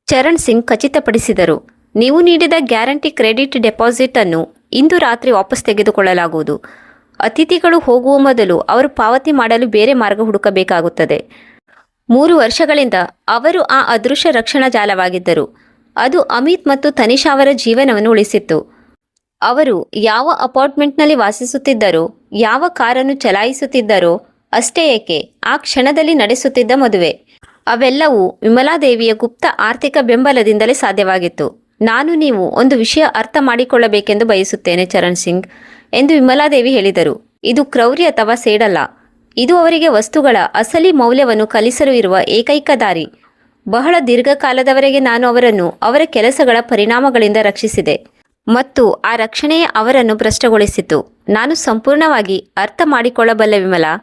ಚರಣ್ ಸಿಂಗ್ ಖಚಿತಪಡಿಸಿದರು. ನೀವು ನೀಡಿದ ಗ್ಯಾರಂಟಿ ಕ್ರೆಡಿಟ್ ಡೆಪಾಸಿಟ್ ಅನ್ನು ಇಂದು ರಾತ್ರಿ ವಾಪಸ್ ತೆಗೆದುಕೊಳ್ಳಲಾಗುವುದು. ಅತಿಥಿಗಳು ಹೋಗುವ ಮೊದಲು ಅವರು ಪಾವತಿ ಮಾಡಲು ಬೇರೆ ಮಾರ್ಗ ಹುಡುಕಬೇಕಾಗುತ್ತದೆ. 3 ವರ್ಷಗಳಿಂದ ಅವರು ಆ ಅದೃಶ್ಯ ರಕ್ಷಣಾ ಜಾಲವಾಗಿದ್ದರು. ಅದು ಅಮಿತ್ ಮತ್ತು ತನಿಷಾ ಅವರ ಜೀವನವನ್ನು ಉಳಿಸಿತ್ತು. ಅವರು ಯಾವ ಅಪಾರ್ಟ್ಮೆಂಟ್ನಲ್ಲಿ ವಾಸಿಸುತ್ತಿದ್ದರೋ, ಯಾವ ಕಾರನ್ನು ಚಲಾಯಿಸುತ್ತಿದ್ದರೋ, ಅಷ್ಟೇ ಏಕೆ ಆ ಕ್ಷಣದಲ್ಲಿ ನಡೆಸುತ್ತಿದ್ದ ಮದುವೆ, ಅವೆಲ್ಲವೂ ವಿಮಲಾದೇವಿಯ ಗುಪ್ತ ಆರ್ಥಿಕ ಬೆಂಬಲದಿಂದಲೇ ಸಾಧ್ಯವಾಗಿತ್ತು. ನಾನು ನೀವು ಒಂದು ವಿಷಯ ಅರ್ಥ ಮಾಡಿಕೊಳ್ಳಬೇಕೆಂದು ಬಯಸುತ್ತೇನೆ ಚರಣ್ ಸಿಂಗ್ ಎಂದು ವಿಮಲಾದೇವಿ ಹೇಳಿದರು. ಇದು ಕ್ರೌರ್ಯ ಅಥವಾ ಸೇಡಲ್ಲ. ಇದು ಅವರಿಗೆ ವಸ್ತುಗಳ ಅಸಲಿ ಮೌಲ್ಯವನ್ನು ಕಲಿಸಲು ಇರುವ ಏಕೈಕ ದಾರಿ. ಬಹಳ ದೀರ್ಘಕಾಲದವರೆಗೆ ನಾನು ಅವರನ್ನು ಅವರ ಕೆಲಸಗಳ ಪರಿಣಾಮಗಳಿಂದ ರಕ್ಷಿಸಿದೆ ಮತ್ತು ಆ ರಕ್ಷಣೆಯೇ ಅವರನ್ನು ಭ್ರಷ್ಟಗೊಳಿಸಿತು. ನಾನು ಸಂಪೂರ್ಣವಾಗಿ ಅರ್ಥ ಮಾಡಿಕೊಳ್ಳಬಲ್ಲೆ ವಿಮಲಾ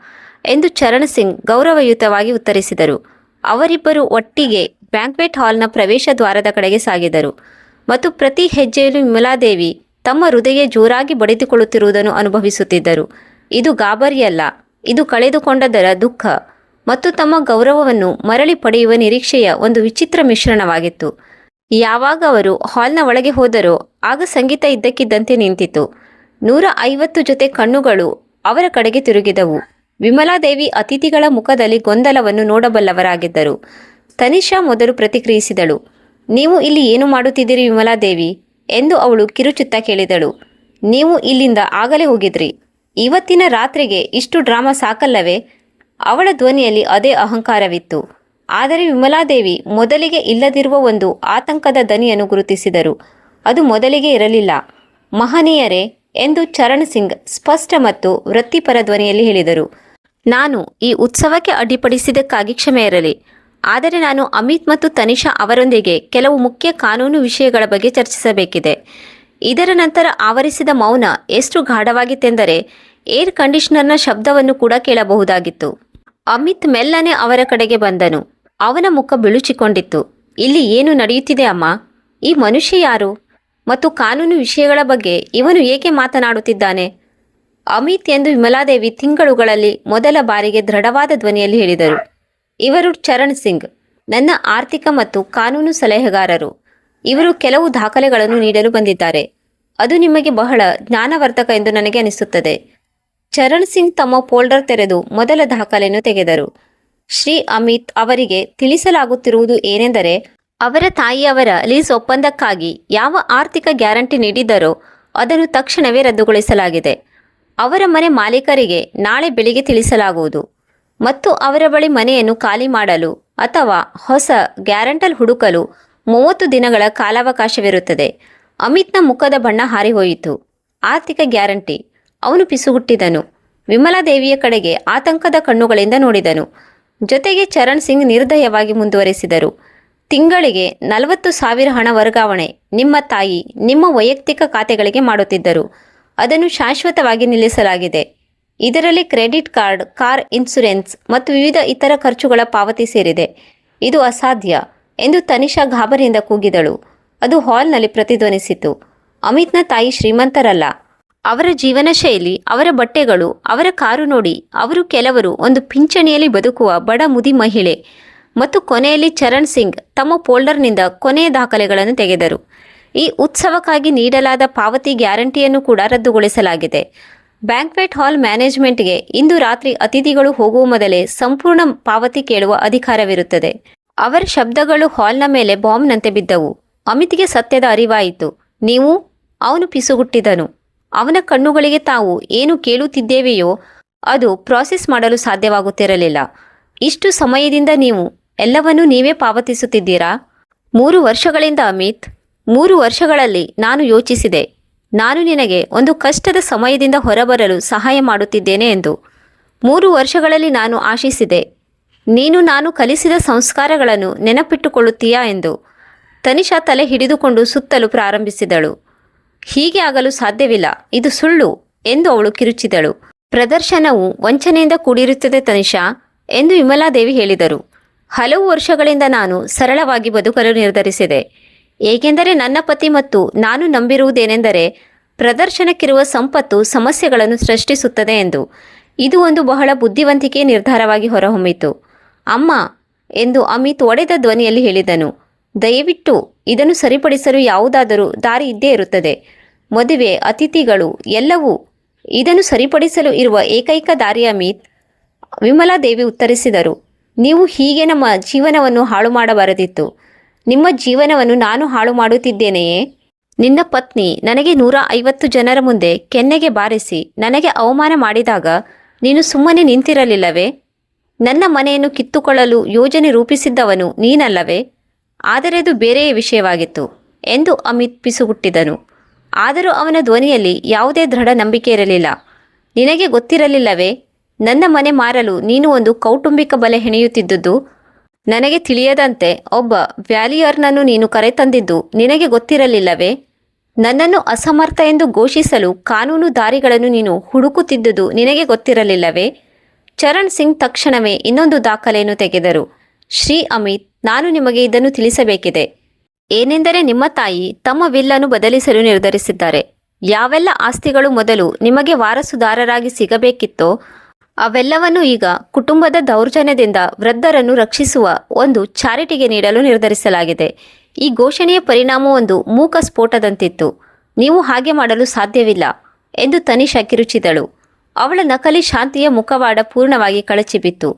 ಎಂದು ಚರಣ್ ಸಿಂಗ್ ಗೌರವಯುತವಾಗಿ ಉತ್ತರಿಸಿದರು. ಅವರಿಬ್ಬರು ಒಟ್ಟಿಗೆ ಬ್ಯಾಂಕ್ವೆಟ್ ಹಾಲ್ನ ಪ್ರವೇಶ ದ್ವಾರದ ಕಡೆಗೆ ಸಾಗಿದರು ಮತ್ತು ಪ್ರತಿ ಹೆಜ್ಜೆಯಲ್ಲೂ ವಿಮಲಾದೇವಿ ತಮ್ಮ ಹೃದಯ ಜೋರಾಗಿ ಬಡಿದುಕೊಳ್ಳುತ್ತಿರುವುದನ್ನು ಅನುಭವಿಸುತ್ತಿದ್ದರು. ಇದು ಗಾಬರಿಯಲ್ಲ, ಇದು ಕಳೆದುಕೊಂಡದರ ದುಃಖ ಮತ್ತು ತಮ್ಮ ಗೌರವವನ್ನು ಮರಳಿ ಪಡೆಯುವ ನಿರೀಕ್ಷೆಯ ಒಂದು ವಿಚಿತ್ರ ಮಿಶ್ರಣವಾಗಿತ್ತು. ಯಾವಾಗ ಅವರು ಹಾಲ್ನ ಒಳಗೆ ಹೋದರೋ ಆಗ ಸಂಗೀತ ಇದ್ದಕ್ಕಿದ್ದಂತೆ ನಿಂತಿತು. 150 ಜೊತೆ ಕಣ್ಣುಗಳು ಅವರ ಕಡೆಗೆ ತಿರುಗಿದವು. ವಿಮಲಾದೇವಿ ಅತಿಥಿಗಳ ಮುಖದಲ್ಲಿ ಗೊಂದಲವನ್ನು ನೋಡಬಲ್ಲವರಾಗಿದ್ದರು. ತನಿಷಾ ಮೊದಲು ಪ್ರತಿಕ್ರಿಯಿಸಿದಳು. ನೀವು ಇಲ್ಲಿ ಏನು ಮಾಡುತ್ತಿದ್ದೀರಿ ವಿಮಲಾದೇವಿ ಎಂದು ಅವಳು ಕಿರುಚುತ್ತಾ ಕೇಳಿದಳು. ನೀವು ಇಲ್ಲಿಂದ ಆಗಲೇ ಹೋಗಿದ್ರಿ. ಇವತ್ತಿನ ರಾತ್ರಿಗೆ ಇಷ್ಟು ಡ್ರಾಮಾ ಸಾಕಲ್ಲವೇ? ಅವಳ ಧ್ವನಿಯಲ್ಲಿ ಅದೇ ಅಹಂಕಾರವಿತ್ತು. ಆದರೆ ವಿಮಲಾದೇವಿ ಮೊದಲಿಗೆ ಇಲ್ಲದಿರುವ ಒಂದು ಆತಂಕದ ದನಿಯನ್ನು ಗುರುತಿಸಿದರು. ಅದು ಮೊದಲಿಗೆ ಇರಲಿಲ್ಲ. ಮಹನೀಯರೇ ಎಂದು ಚರಣ್ ಸಿಂಗ್ ಸ್ಪಷ್ಟ ಮತ್ತು ವೃತ್ತಿಪರ ಧ್ವನಿಯಲ್ಲಿ ಹೇಳಿದರು. ನಾನು ಈ ಉತ್ಸವಕ್ಕೆ ಅಡ್ಡಿಪಡಿಸಿದ್ದಕ್ಕಾಗಿ ಕ್ಷಮೆ ಇರಲಿ. ಆದರೆ ನಾನು ಅಮಿತ್ ಮತ್ತು ತನಿಷಾ ಅವರೊಂದಿಗೆ ಕೆಲವು ಮುಖ್ಯ ಕಾನೂನು ವಿಷಯಗಳ ಬಗ್ಗೆ ಚರ್ಚಿಸಬೇಕಿದೆ. ಇದರ ನಂತರ ಆವರಿಸಿದ ಮೌನ ಎಷ್ಟು ಗಾಢವಾಗಿತ್ತೆಂದರೆ ಏರ್ ಕಂಡೀಷನರ್ನ ಶಬ್ದವನ್ನು ಕೂಡ ಕೇಳಬಹುದಾಗಿತ್ತು. ಅಮಿತ್ ಮೆಲ್ಲನೆ ಅವರ ಕಡೆಗೆ ಬಂದನು. ಅವನ ಮುಖ ಬಿಳುಚಿಕೊಂಡಿತ್ತು. ಇಲ್ಲಿ ಏನು ನಡೆಯುತ್ತಿದೆ ಅಮ್ಮ? ಈ ಮನುಷ್ಯ ಯಾರು ಮತ್ತು ಕಾನೂನು ವಿಷಯಗಳ ಬಗ್ಗೆ ಇವನು ಏಕೆ ಮಾತನಾಡುತ್ತಿದ್ದಾನೆ? ಅಮಿತ್ ಎಂದು ವಿಮಲಾದೇವಿ ತಿಂಗಳುಗಳಲ್ಲಿ ಮೊದಲ ಬಾರಿಗೆ ದೃಢವಾದ ಧ್ವನಿಯಲ್ಲಿ ಹೇಳಿದರು. ಇವರು ಚರಣ್ ಸಿಂಗ್, ನನ್ನ ಆರ್ಥಿಕ ಮತ್ತು ಕಾನೂನು ಸಲಹೆಗಾರರು. ಇವರು ಕೆಲವು ದಾಖಲೆಗಳನ್ನು ನೀಡಲು ಬಂದಿದ್ದಾರೆ. ಅದು ನಿಮಗೆ ಬಹಳ ಜ್ಞಾನವರ್ಧಕ ಎಂದು ನನಗೆ ಅನಿಸುತ್ತದೆ. ಚರಣ್ ಸಿಂಗ್ ತಮ್ಮ ಫೋಲ್ಡರ್ ತೆರೆದು ಮೊದಲ ದಾಖಲೆಯನ್ನು ತೆಗೆದರು. ಶ್ರೀ ಅಮಿತ್ ಅವರಿಗೆ ತಿಳಿಸಲಾಗುತ್ತಿರುವುದು ಏನೆಂದರೆ, ಅವರ ತಾಯಿಯವರ ಲೀಸ್ ಒಪ್ಪಂದಕ್ಕಾಗಿ ಯಾವ ಆರ್ಥಿಕ ಗ್ಯಾರಂಟಿ ನೀಡಿದ್ದರೋ ಅದನ್ನು ತಕ್ಷಣವೇ ರದ್ದುಗೊಳಿಸಲಾಗಿದೆ. ಅವರ ಮನೆ ಮಾಲೀಕರಿಗೆ ನಾಳೆ ಬೆಳಿಗ್ಗೆ ತಿಳಿಸಲಾಗುವುದು ಮತ್ತು ಅವರ ಬಳಿ ಮನೆಯನ್ನು ಖಾಲಿ ಮಾಡಲು ಅಥವಾ ಹೊಸ ಗ್ಯಾರಂಟಲ್ ಹುಡುಕಲು 30 ದಿನಗಳ ಕಾಲಾವಕಾಶವಿರುತ್ತದೆ. ಅಮಿತ್ನ ಮುಖದ ಬಣ್ಣ ಹಾರಿಹೋಯಿತು. ಆರ್ಥಿಕ ಗ್ಯಾರಂಟಿ? ಅವನು ಪಿಸುಗುಟ್ಟಿದನು. ವಿಮಲಾದೇವಿಯ ಕಡೆಗೆ ಆತಂಕದ ಕಣ್ಣುಗಳಿಂದ ನೋಡಿದನು. ಜೊತೆಗೆ ಚರಣ್ ಸಿಂಗ್ ನಿರ್ದಯವಾಗಿ ಮುಂದುವರೆಸಿದರು. ತಿಂಗಳಿಗೆ 40,000 ಹಣ ವರ್ಗಾವಣೆ ನಿಮ್ಮ ತಾಯಿ ನಿಮ್ಮ ವೈಯಕ್ತಿಕ ಖಾತೆಗಳಿಗೆ ಮಾಡುತ್ತಿದ್ದರು. ಅದನ್ನು ಶಾಶ್ವತವಾಗಿ ನಿಲ್ಲಿಸಲಾಗಿದೆ. ಇದರಲ್ಲಿ ಕ್ರೆಡಿಟ್ ಕಾರ್ಡ್, ಕಾರ್ ಇನ್ಸುರೆನ್ಸ್ ಮತ್ತು ವಿವಿಧ ಇತರ ಖರ್ಚುಗಳ ಪಾವತಿ ಸೇರಿದೆ. ಇದು ಅಸಾಧ್ಯ ಎಂದು ತನಿಷಾ ಗಾಬರಿಯಿಂದ ಕೂಗಿದಳು. ಅದು ಹಾಲ್ನಲ್ಲಿ ಪ್ರತಿಧ್ವನಿಸಿತು. ಅಮಿತ್ನ ತಾಯಿ ಶ್ರೀಮಂತರಲ್ಲ. ಅವರ ಜೀವನ ಶೈಲಿ, ಅವರ ಬಟ್ಟೆಗಳು, ಅವರ ಕಾರು ನೋಡಿ ಅವರು ಕೆಲವರು ಒಂದು ಪಿಂಚಣಿಯಲ್ಲಿ ಬದುಕುವ ಬಡ ಮುದಿ ಮಹಿಳೆ. ಮತ್ತು ಕೊನೆಯಲ್ಲಿ ಚರಣ್ ಸಿಂಗ್ ತಮ್ಮ ಫೋಲ್ಡರ್ನಿಂದ ಕೊನೆಯ ದಾಖಲೆಗಳನ್ನು ತೆಗೆದರು. ಈ ಉತ್ಸವಕ್ಕಾಗಿ ನೀಡಲಾದ ಪಾವತಿ ಗ್ಯಾರಂಟಿಯನ್ನು ಕೂಡ ರದ್ದುಗೊಳಿಸಲಾಗಿದೆ. ಬ್ಯಾಂಕ್ವೆಟ್ ಹಾಲ್ ಮ್ಯಾನೇಜ್ಮೆಂಟ್ಗೆ ಇಂದು ರಾತ್ರಿ ಅತಿಥಿಗಳು ಹೋಗುವ ಮೊದಲೇ ಸಂಪೂರ್ಣ ಪಾವತಿ ಕೇಳುವ ಅಧಿಕಾರವಿರುತ್ತದೆ. ಅವರ ಶಬ್ದಗಳು ಹಾಲ್ನ ಮೇಲೆ ಬಾಂಬ್ನಂತೆ ಬಿದ್ದವು. ಅಮಿತ್ಗೆ ಸತ್ಯದ ಅರಿವಾಯಿತು. ನೀವು? ಅವನು ಪಿಸುಗುಟ್ಟಿದನು. ಅವನ ಕಣ್ಣುಗಳಿಗೆ ತಾವು ಏನು ಕೇಳುತ್ತಿದ್ದೇವೆಯೋ ಅದು ಪ್ರಾಸೆಸ್ ಮಾಡಲು ಸಾಧ್ಯವಾಗುತ್ತಿರಲಿಲ್ಲ. ಇಷ್ಟು ಸಮಯದಿಂದ ನೀವು ಎಲ್ಲವನ್ನೂ ನೀವೇ ಪಾವತಿಸುತ್ತಿದ್ದೀರಾ? 3 ವರ್ಷಗಳಿಂದ ಅಮಿತ್. 3 ವರ್ಷಗಳಲ್ಲಿ ನಾನು ಯೋಚಿಸಿದೆ. ನಾನು ನಿನಗೆ ಒಂದು ಕಷ್ಟದ ಸಮಯದಿಂದ ಹೊರಬರಲು ಸಹಾಯ ಮಾಡುತ್ತಿದ್ದೇನೆ ಎಂದು. 3 ವರ್ಷಗಳಲ್ಲಿ ನಾನು ಆಶಿಸಿದೆ. ನೀನು ನಾನು ಕಲಿಸಿದ ಸಂಸ್ಕಾರಗಳನ್ನು ನೆನಪಿಟ್ಟುಕೊಳ್ಳುತ್ತೀಯಾ ಎಂದು. ತನಿಷಾ ತಲೆ ಹಿಡಿದುಕೊಂಡು ಸುತ್ತಲು ಪ್ರಾರಂಭಿಸಿದಳು. ಹೀಗೆ ಆಗಲು ಸಾಧ್ಯವಿಲ್ಲ, ಇದು ಸುಳ್ಳು ಎಂದು ಅವಳು ಕಿರುಚಿದಳು. ಪ್ರದರ್ಶನವು ವಂಚನೆಯಿಂದ ಕೂಡಿರುತ್ತದೆ ತನಿಷಾ ಎಂದು ವಿಮಲಾದೇವಿ ಹೇಳಿದರು. ಹಲವು ವರ್ಷಗಳಿಂದ ನಾನು ಸರಳವಾಗಿ ಬದುಕಲು ನಿರ್ಧರಿಸಿದೆ. ಏಕೆಂದರೆ ನನ್ನ ಪತಿ ಮತ್ತು ನಾನು ನಂಬಿರುವುದೇನೆಂದರೆ ಪ್ರದರ್ಶನಕ್ಕಿರುವ ಸಂಪತ್ತು ಸಮಸ್ಯೆಗಳನ್ನು ಸೃಷ್ಟಿಸುತ್ತದೆ ಎಂದು. ಇದು ಒಂದು ಬಹಳ ಬುದ್ಧಿವಂತಿಕೆ ನಿರ್ಧಾರವಾಗಿ ಹೊರಹೊಮ್ಮಿತು. ಅಮ್ಮ ಎಂದು ಅಮಿತ್ ಒಡೆದ ಧ್ವನಿಯಲ್ಲಿ ಹೇಳಿದನು. ದಯವಿಟ್ಟು ಇದನ್ನು ಸರಿಪಡಿಸಲು ಯಾವುದಾದರೂ ದಾರಿ ಇದ್ದೇ ಇರುತ್ತದೆ. ಮದುವೆ, ಅತಿಥಿಗಳು, ಎಲ್ಲವೂ ಇದನ್ನು ಸರಿಪಡಿಸಲು ಇರುವ ಏಕೈಕ ದಾರಿ ಅಮಿತ್. ವಿಮಲಾದೇವಿ ಉತ್ತರಿಸಿದರು. ನೀವು ಹೀಗೆ ನಮ್ಮ ಜೀವನವನ್ನು ಹಾಳು ಮಾಡಬಾರದಿತ್ತು. ನಿಮ್ಮ ಜೀವನವನ್ನು ನಾನು ಹಾಳು ಮಾಡುತ್ತಿದ್ದೇನೆಯೇ? ನಿನ್ನ ಪತ್ನಿ ನನಗೆ 150 ಜನರ ಮುಂದೆ ಕೆನ್ನೆಗೆ ಬಾರಿಸಿ ನನಗೆ ಅವಮಾನ ಮಾಡಿದಾಗ ನೀನು ಸುಮ್ಮನೆ ನಿಂತಿರಲಿಲ್ಲವೇ? ನನ್ನ ಮನೆಯನ್ನು ಕಿತ್ತುಕೊಳ್ಳಲು ಯೋಜನೆ ರೂಪಿಸಿದ್ದವನು ನೀನಲ್ಲವೇ? ಆದರೆ ಅದು ಬೇರೆಯೇ ವಿಷಯವಾಗಿತ್ತು ಎಂದು ಅಮಿತ್ ಪಿಸುಗುಟ್ಟಿದನು. ಆದರೂ ಅವನ ಧ್ವನಿಯಲ್ಲಿ ಯಾವುದೇ ದೃಢ ನಂಬಿಕೆ ಇರಲಿಲ್ಲ. ನಿನಗೆ ಗೊತ್ತಿರಲಿಲ್ಲವೇ? ನನ್ನ ಮನೆ ಮಾರಲು ನೀನು ಒಂದು ಕೌಟುಂಬಿಕ ಬಲೆ ಹೆಣೆಯುತ್ತಿದ್ದುದು? ನನಗೆ ತಿಳಿಯದಂತೆ ಒಬ್ಬ ವ್ಯಾಲಿಯರ್ನನ್ನು ನೀನು ಕರೆತಂದಿದ್ದು ನಿನಗೆ ಗೊತ್ತಿರಲಿಲ್ಲವೇ? ನನ್ನನ್ನು ಅಸಮರ್ಥ ಎಂದು ಘೋಷಿಸಲು ಕಾನೂನು ದಾರಿಗಳನ್ನು ನೀನು ಹುಡುಕುತ್ತಿದ್ದುದು ನಿನಗೆ ಗೊತ್ತಿರಲಿಲ್ಲವೇ? ಚರಣ್ ಸಿಂಗ್ ತಕ್ಷಣವೇ ಇನ್ನೊಂದು ದಾಖಲೆಯನ್ನು ತೆಗೆದರು. ಶ್ರೀ ಅಮಿತ್, ನಾನು ನಿಮಗೆ ಇದನ್ನು ತಿಳಿಸಬೇಕಿದೆ. ಏನೆಂದರೆ ನಿಮ್ಮ ತಾಯಿ ತಮ್ಮ ವಿಲ್ಲನ್ನು ಬದಲಿಸಲು ನಿರ್ಧರಿಸಿದ್ದಾರೆ. ಯಾವೆಲ್ಲ ಆಸ್ತಿಗಳು ಮೊದಲು ನಿಮಗೆ ವಾರಸುದಾರರಾಗಿ ಸಿಗಬೇಕಿತ್ತೋ ಅವೆಲ್ಲವನ್ನು ಈಗ ಕುಟುಂಬದ ದೌರ್ಜನ್ಯದಿಂದ ವೃದ್ಧರನ್ನು ರಕ್ಷಿಸುವ ಒಂದು ಚಾರಿಟಿಗೆ ನೀಡಲು ನಿರ್ಧರಿಸಲಾಗಿದೆ. ಈ ಘೋಷಣೆಯ ಪರಿಣಾಮ ಒಂದು ಮೂಕ ಸ್ಫೋಟದಂತಿತ್ತು. ನೀವು ಹಾಗೆ ಮಾಡಲು ಸಾಧ್ಯವಿಲ್ಲ ಎಂದು ತನಿಷಾ ಕಿರುಚಿದಳು. ಅವಳ ನಕಲಿ ಶಾಂತಿಯ ಮುಖವಾಡ ಪೂರ್ಣವಾಗಿ ಕಳಚಿಬಿತ್ತು.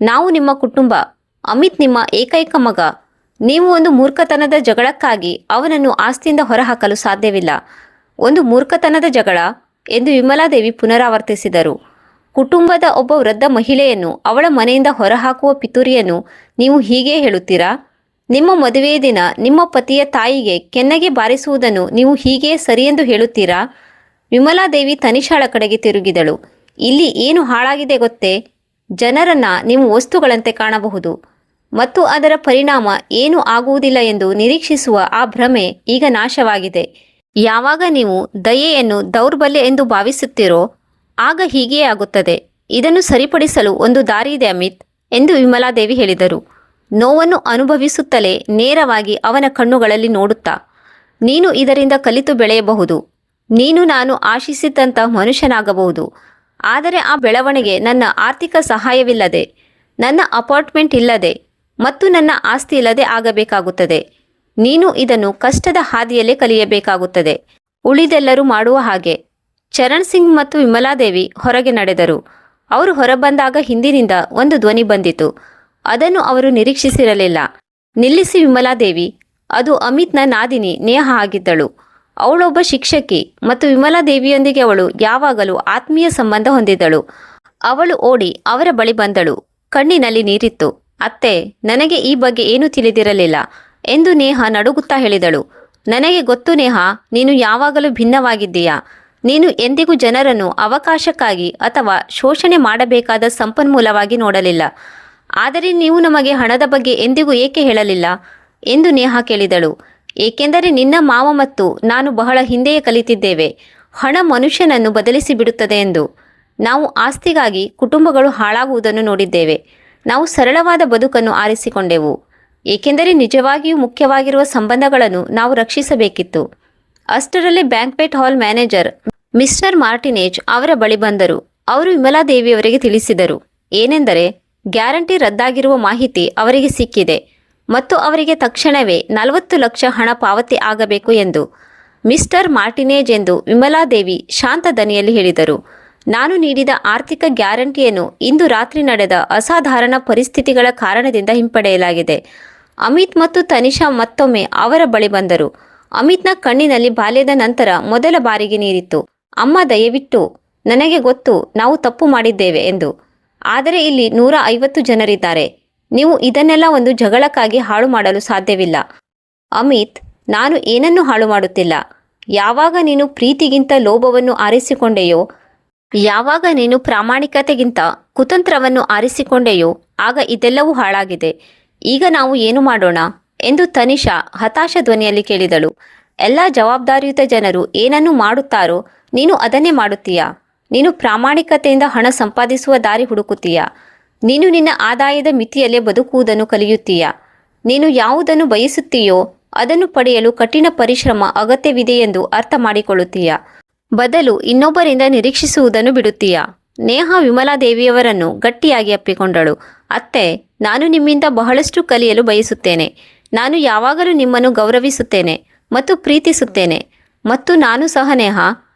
ನಾವು ನಿಮ್ಮ ಕುಟುಂಬ, ಅಮಿತ್ ನಿಮ್ಮ ಏಕೈಕ ಮಗ. ನೀವು ಒಂದು ಮೂರ್ಖತನದ ಜಗಳಕ್ಕಾಗಿ ಅವನನ್ನು ಆಸ್ತಿಯಿಂದ ಹೊರಹಾಕಲು ಸಾಧ್ಯವಿಲ್ಲ. ಒಂದು ಮೂರ್ಖತನದ ಜಗಳ ಎಂದು ವಿಮಲಾದೇವಿ ಪುನರಾವರ್ತಿಸಿದರು. ಕುಟುಂಬದ ಒಬ್ಬ ವೃದ್ಧ ಮಹಿಳೆಯನ್ನು ಅವಳ ಮನೆಯಿಂದ ಹೊರಹಾಕುವ ಪಿತೂರಿಯನ್ನು ನೀವು ಹೀಗೆ ಹೇಳುತ್ತೀರಾ? ನಿಮ್ಮ ಮದುವೆಯ ದಿನ ನಿಮ್ಮ ಪತಿಯ ತಾಯಿಗೆ ಕೆನ್ನೆಗೆ ಬಾರಿಸುವುದನ್ನು ನೀವು ಹೀಗೆ ಸರಿಯೆಂದು ಹೇಳುತ್ತೀರಾ? ವಿಮಲಾದೇವಿ ತನಿಷಾಳ ಕಡೆಗೆ ತಿರುಗಿದಳು. ಇಲ್ಲಿ ಏನು ಹಾಳಾಗಿದೆ ಗೊತ್ತೇ? ಜನರನ್ನ ನೀವು ವಸ್ತುಗಳಂತೆ ಕಾಣಬಹುದು ಮತ್ತು ಅದರ ಪರಿಣಾಮ ಏನೂ ಆಗುವುದಿಲ್ಲ ಎಂದು ನಿರೀಕ್ಷಿಸುವ ಆ ಭ್ರಮೆ ಈಗ ನಾಶವಾಗಿದೆ. ಯಾವಾಗ ನೀವು ದಯೆಯನ್ನು ದೌರ್ಬಲ್ಯ ಎಂದು ಭಾವಿಸುತ್ತೀರೋ ಆಗ ಹೀಗೆಯೇ ಆಗುತ್ತದೆ. ಇದನ್ನು ಸರಿಪಡಿಸಲು ಒಂದು ದಾರಿ ಇದೆ ಅಮಿತ್ ಎಂದು ವಿಮಲಾದೇವಿ ಹೇಳಿದರು. ನೋವನ್ನು ಅನುಭವಿಸುತ್ತಲೇ ನೇರವಾಗಿ ಅವನ ಕಣ್ಣುಗಳಲ್ಲಿ ನೋಡುತ್ತಾ, ನೀನು ಇದರಿಂದ ಕಲಿತು ಬೆಳೆಯಬಹುದು. ನೀನು ನಾನು ಆಶಿಸಿದಂಥ ಮನುಷ್ಯನಾಗಬಹುದು. ಆದರೆ ಆ ಬೆಳವಣಿಗೆ ನನ್ನ ಆರ್ಥಿಕ ಸಹಾಯವಿಲ್ಲದೆ, ನನ್ನ ಅಪಾರ್ಟ್ಮೆಂಟ್ ಇಲ್ಲದೆ ಮತ್ತು ನನ್ನ ಆಸ್ತಿ ಇಲ್ಲದೆ ಆಗಬೇಕಾಗುತ್ತದೆ. ನೀನು ಇದನ್ನು ಕಷ್ಟದ ಹಾದಿಯಲ್ಲೇ ಕಲಿಯಬೇಕಾಗುತ್ತದೆ, ಉಳಿದೆಲ್ಲರೂ ಮಾಡುವ ಹಾಗೆ. ಚರಣ್ ಸಿಂಗ್ ಮತ್ತು ವಿಮಲಾದೇವಿ ಹೊರಗೆ ನಡೆದರು. ಅವರು ಹೊರಬಂದಾಗ ಹಿಂದಿನಿಂದ ಒಂದು ಧ್ವನಿ ಬಂದಿತು. ಅದನ್ನು ಅವರು ನಿರೀಕ್ಷಿಸಿರಲಿಲ್ಲ. ನಿಲ್ಲಿಸಿ ವಿಮಲಾದೇವಿ. ಅದು ಅಮಿತ್ನ ನಾದಿನಿ ನೇಹ ಆಗಿದ್ದಳು. ಅವಳೊಬ್ಬ ಶಿಕ್ಷಕಿ ಮತ್ತು ವಿಮಲಾದೇವಿಯೊಂದಿಗೆ ಅವಳು ಯಾವಾಗಲೂ ಆತ್ಮೀಯ ಸಂಬಂಧ ಹೊಂದಿದ್ದಳು. ಅವಳು ಓಡಿ ಅವರ ಬಳಿ ಬಂದಳು. ಕಣ್ಣಿನಲ್ಲಿ ನೀರಿತ್ತು. ಅತ್ತೆ, ನನಗೆ ಈ ಬಗ್ಗೆ ಏನೂ ತಿಳಿದಿರಲಿಲ್ಲ ಎಂದು ನೇಹ ನಡುಗುತ್ತಾ ಹೇಳಿದಳು. ನನಗೆ ಗೊತ್ತು ನೇಹ, ನೀನು ಯಾವಾಗಲೂ ಭಿನ್ನವಾಗಿದ್ದೀಯಾ. ನೀನು ಎಂದಿಗೂ ಜನರನ್ನು ಅವಕಾಶಕ್ಕಾಗಿ ಅಥವಾ ಶೋಷಣೆ ಮಾಡಬೇಕಾದ ಸಂಪನ್ಮೂಲವಾಗಿ ನೋಡಲಿಲ್ಲ. ಆದರೆ ನೀವು ನಮಗೆ ಹಣದ ಬಗ್ಗೆ ಎಂದಿಗೂ ಏಕೆ ಹೇಳಲಿಲ್ಲ? ಎಂದು ನೇಹಾ ಕೇಳಿದಳು. ಏಕೆಂದರೆ ನಿನ್ನ ಮಾವ ಮತ್ತು ನಾನು ಬಹಳ ಹಿಂದೆಯೇ ಕಲಿತಿದ್ದೇವೆ, ಹಣ ಮನುಷ್ಯನನ್ನು ಬದಲಿಸಿ ಬಿಡುತ್ತದೆ ಎಂದು. ನಾವು ಆಸ್ತಿಗಾಗಿ ಕುಟುಂಬಗಳು ಹಾಳಾಗುವುದನ್ನು ನೋಡಿದ್ದೇವೆ. ನಾವು ಸರಳವಾದ ಬದುಕನ್ನು ಆರಿಸಿಕೊಂಡೆವು, ಏಕೆಂದರೆ ನಿಜವಾಗಿಯೂ ಮುಖ್ಯವಾಗಿರುವ ಸಂಬಂಧಗಳನ್ನು ನಾವು ರಕ್ಷಿಸಬೇಕಿತ್ತು. ಅಷ್ಟರಲ್ಲಿ ಬ್ಯಾಂಕ್ವೆಟ್ ಹಾಲ್ ಮ್ಯಾನೇಜರ್ ಮಿಸ್ಟರ್ ಮಾರ್ಟಿನೇಜ್ ಅವರ ಬಳಿ ಬಂದರು. ಅವರು ವಿಮಲಾದೇವಿಯವರಿಗೆ ತಿಳಿಸಿದರು ಏನೆಂದರೆ ಗ್ಯಾರಂಟಿ ರದ್ದಾಗಿರುವ ಮಾಹಿತಿ ಅವರಿಗೆ ಸಿಕ್ಕಿದೆ ಮತ್ತು ಅವರಿಗೆ ತಕ್ಷಣವೇ 40 ಲಕ್ಷ ಹಣ ಪಾವತಿ ಆಗಬೇಕು ಎಂದು. ಮಿಸ್ಟರ್ ಮಾರ್ಟಿನೇಜ್ ಎಂದು ವಿಮಲಾದೇವಿ ಶಾಂತ ದನಿಯಲ್ಲಿ ಹೇಳಿದರು. ನಾನು ನೀಡಿದ ಆರ್ಥಿಕ ಗ್ಯಾರಂಟಿಯನ್ನು ಇಂದು ರಾತ್ರಿ ನಡೆದ ಅಸಾಧಾರಣ ಪರಿಸ್ಥಿತಿಗಳ ಕಾರಣದಿಂದ ಹಿಂಪಡೆಯಲಾಗಿದೆ. ಅಮಿತ್ ಮತ್ತು ತನಿಷಾ ಮತ್ತೊಮ್ಮೆ ಅವರ ಬಳಿ ಬಂದರು. ಅಮಿತ್ನ ಕಣ್ಣಿನಲ್ಲಿ ಬಾಲ್ಯದ ನಂತರ ಮೊದಲ ಬಾರಿಗೆ ನೀರಿತ್ತು. ಅಮ್ಮ, ದಯವಿಟ್ಟು, ನನಗೆ ಗೊತ್ತು ನಾವು ತಪ್ಪು ಮಾಡಿದ್ದೇವೆ ಎಂದು. ಆದರೆ ಇಲ್ಲಿ 150 ಜನರಿದ್ದಾರೆ. ನೀವು ಇದನ್ನೆಲ್ಲ ಒಂದು ಜಗಳಕ್ಕಾಗಿ ಹಾಳು ಮಾಡಲು ಸಾಧ್ಯವಿಲ್ಲ. ಅಮಿತ್, ನಾನು ಏನನ್ನೂ ಹಾಳು ಮಾಡುತ್ತಿಲ್ಲ. ಯಾವಾಗ ನೀನು ಪ್ರೀತಿಗಿಂತ ಲೋಭವನ್ನು ಆರಿಸಿಕೊಂಡೆಯೋ, ಯಾವಾಗ ನೀನು ಪ್ರಾಮಾಣಿಕತೆಗಿಂತ ಕುತಂತ್ರವನ್ನು ಆರಿಸಿಕೊಂಡೆಯೋ, ಆಗ ಇದೆಲ್ಲವೂ ಹಾಳಾಗಿದೆ. ಈಗ ನಾವು ಏನು ಮಾಡೋಣ ಎಂದು ತನಿಷಾ ಹತಾಶ ಧ್ವನಿಯಲ್ಲಿ ಕೇಳಿದಳು. ಎಲ್ಲ ಜವಾಬ್ದಾರಿಯುತ ಜನರು ಏನನ್ನು ಮಾಡುತ್ತಾರೋ ನೀನು ಅದನ್ನೇ ಮಾಡುತ್ತೀಯಾ? ನೀನು ಪ್ರಾಮಾಣಿಕತೆಯಿಂದ ಹಣ ಸಂಪಾದಿಸುವ ದಾರಿ ಹುಡುಕುತ್ತೀಯಾ? ನೀನು ನಿನ್ನ ಆದಾಯದ ಮಿತಿಯಲ್ಲೇ ಬದುಕುವುದನ್ನು ಕಲಿಯುತ್ತೀಯಾ? ನೀನು ಯಾವುದನ್ನು ಬಯಸುತ್ತೀಯೋ ಅದನ್ನು ಪಡೆಯಲು ಕಠಿಣ ಪರಿಶ್ರಮ ಅಗತ್ಯವಿದೆ ಎಂದು ಅರ್ಥ ಮಾಡಿಕೊಳ್ಳುತ್ತೀಯಾ? ಬದಲು ಇನ್ನೊಬ್ಬರಿಂದ ನಿರೀಕ್ಷಿಸುವುದನ್ನು ಬಿಡುತ್ತೀಯಾ? ನೇಹಾ ವಿಮಲಾದೇವಿಯವರನ್ನು ಗಟ್ಟಿಯಾಗಿ ಅಪ್ಪಿಕೊಂಡಳು. ಅತ್ತೆ, ನಾನು ನಿಮ್ಮಿಂದ ಬಹಳಷ್ಟು ಕಲಿಯಲು ಬಯಸುತ್ತೇನೆ. ನಾನು ಯಾವಾಗಲೂ ನಿಮ್ಮನ್ನು ಗೌರವಿಸುತ್ತೇನೆ ಮತ್ತು ಪ್ರೀತಿಸುತ್ತೇನೆ. ಮತ್ತು ನಾನು ಸಹ, ನೇಹಾ,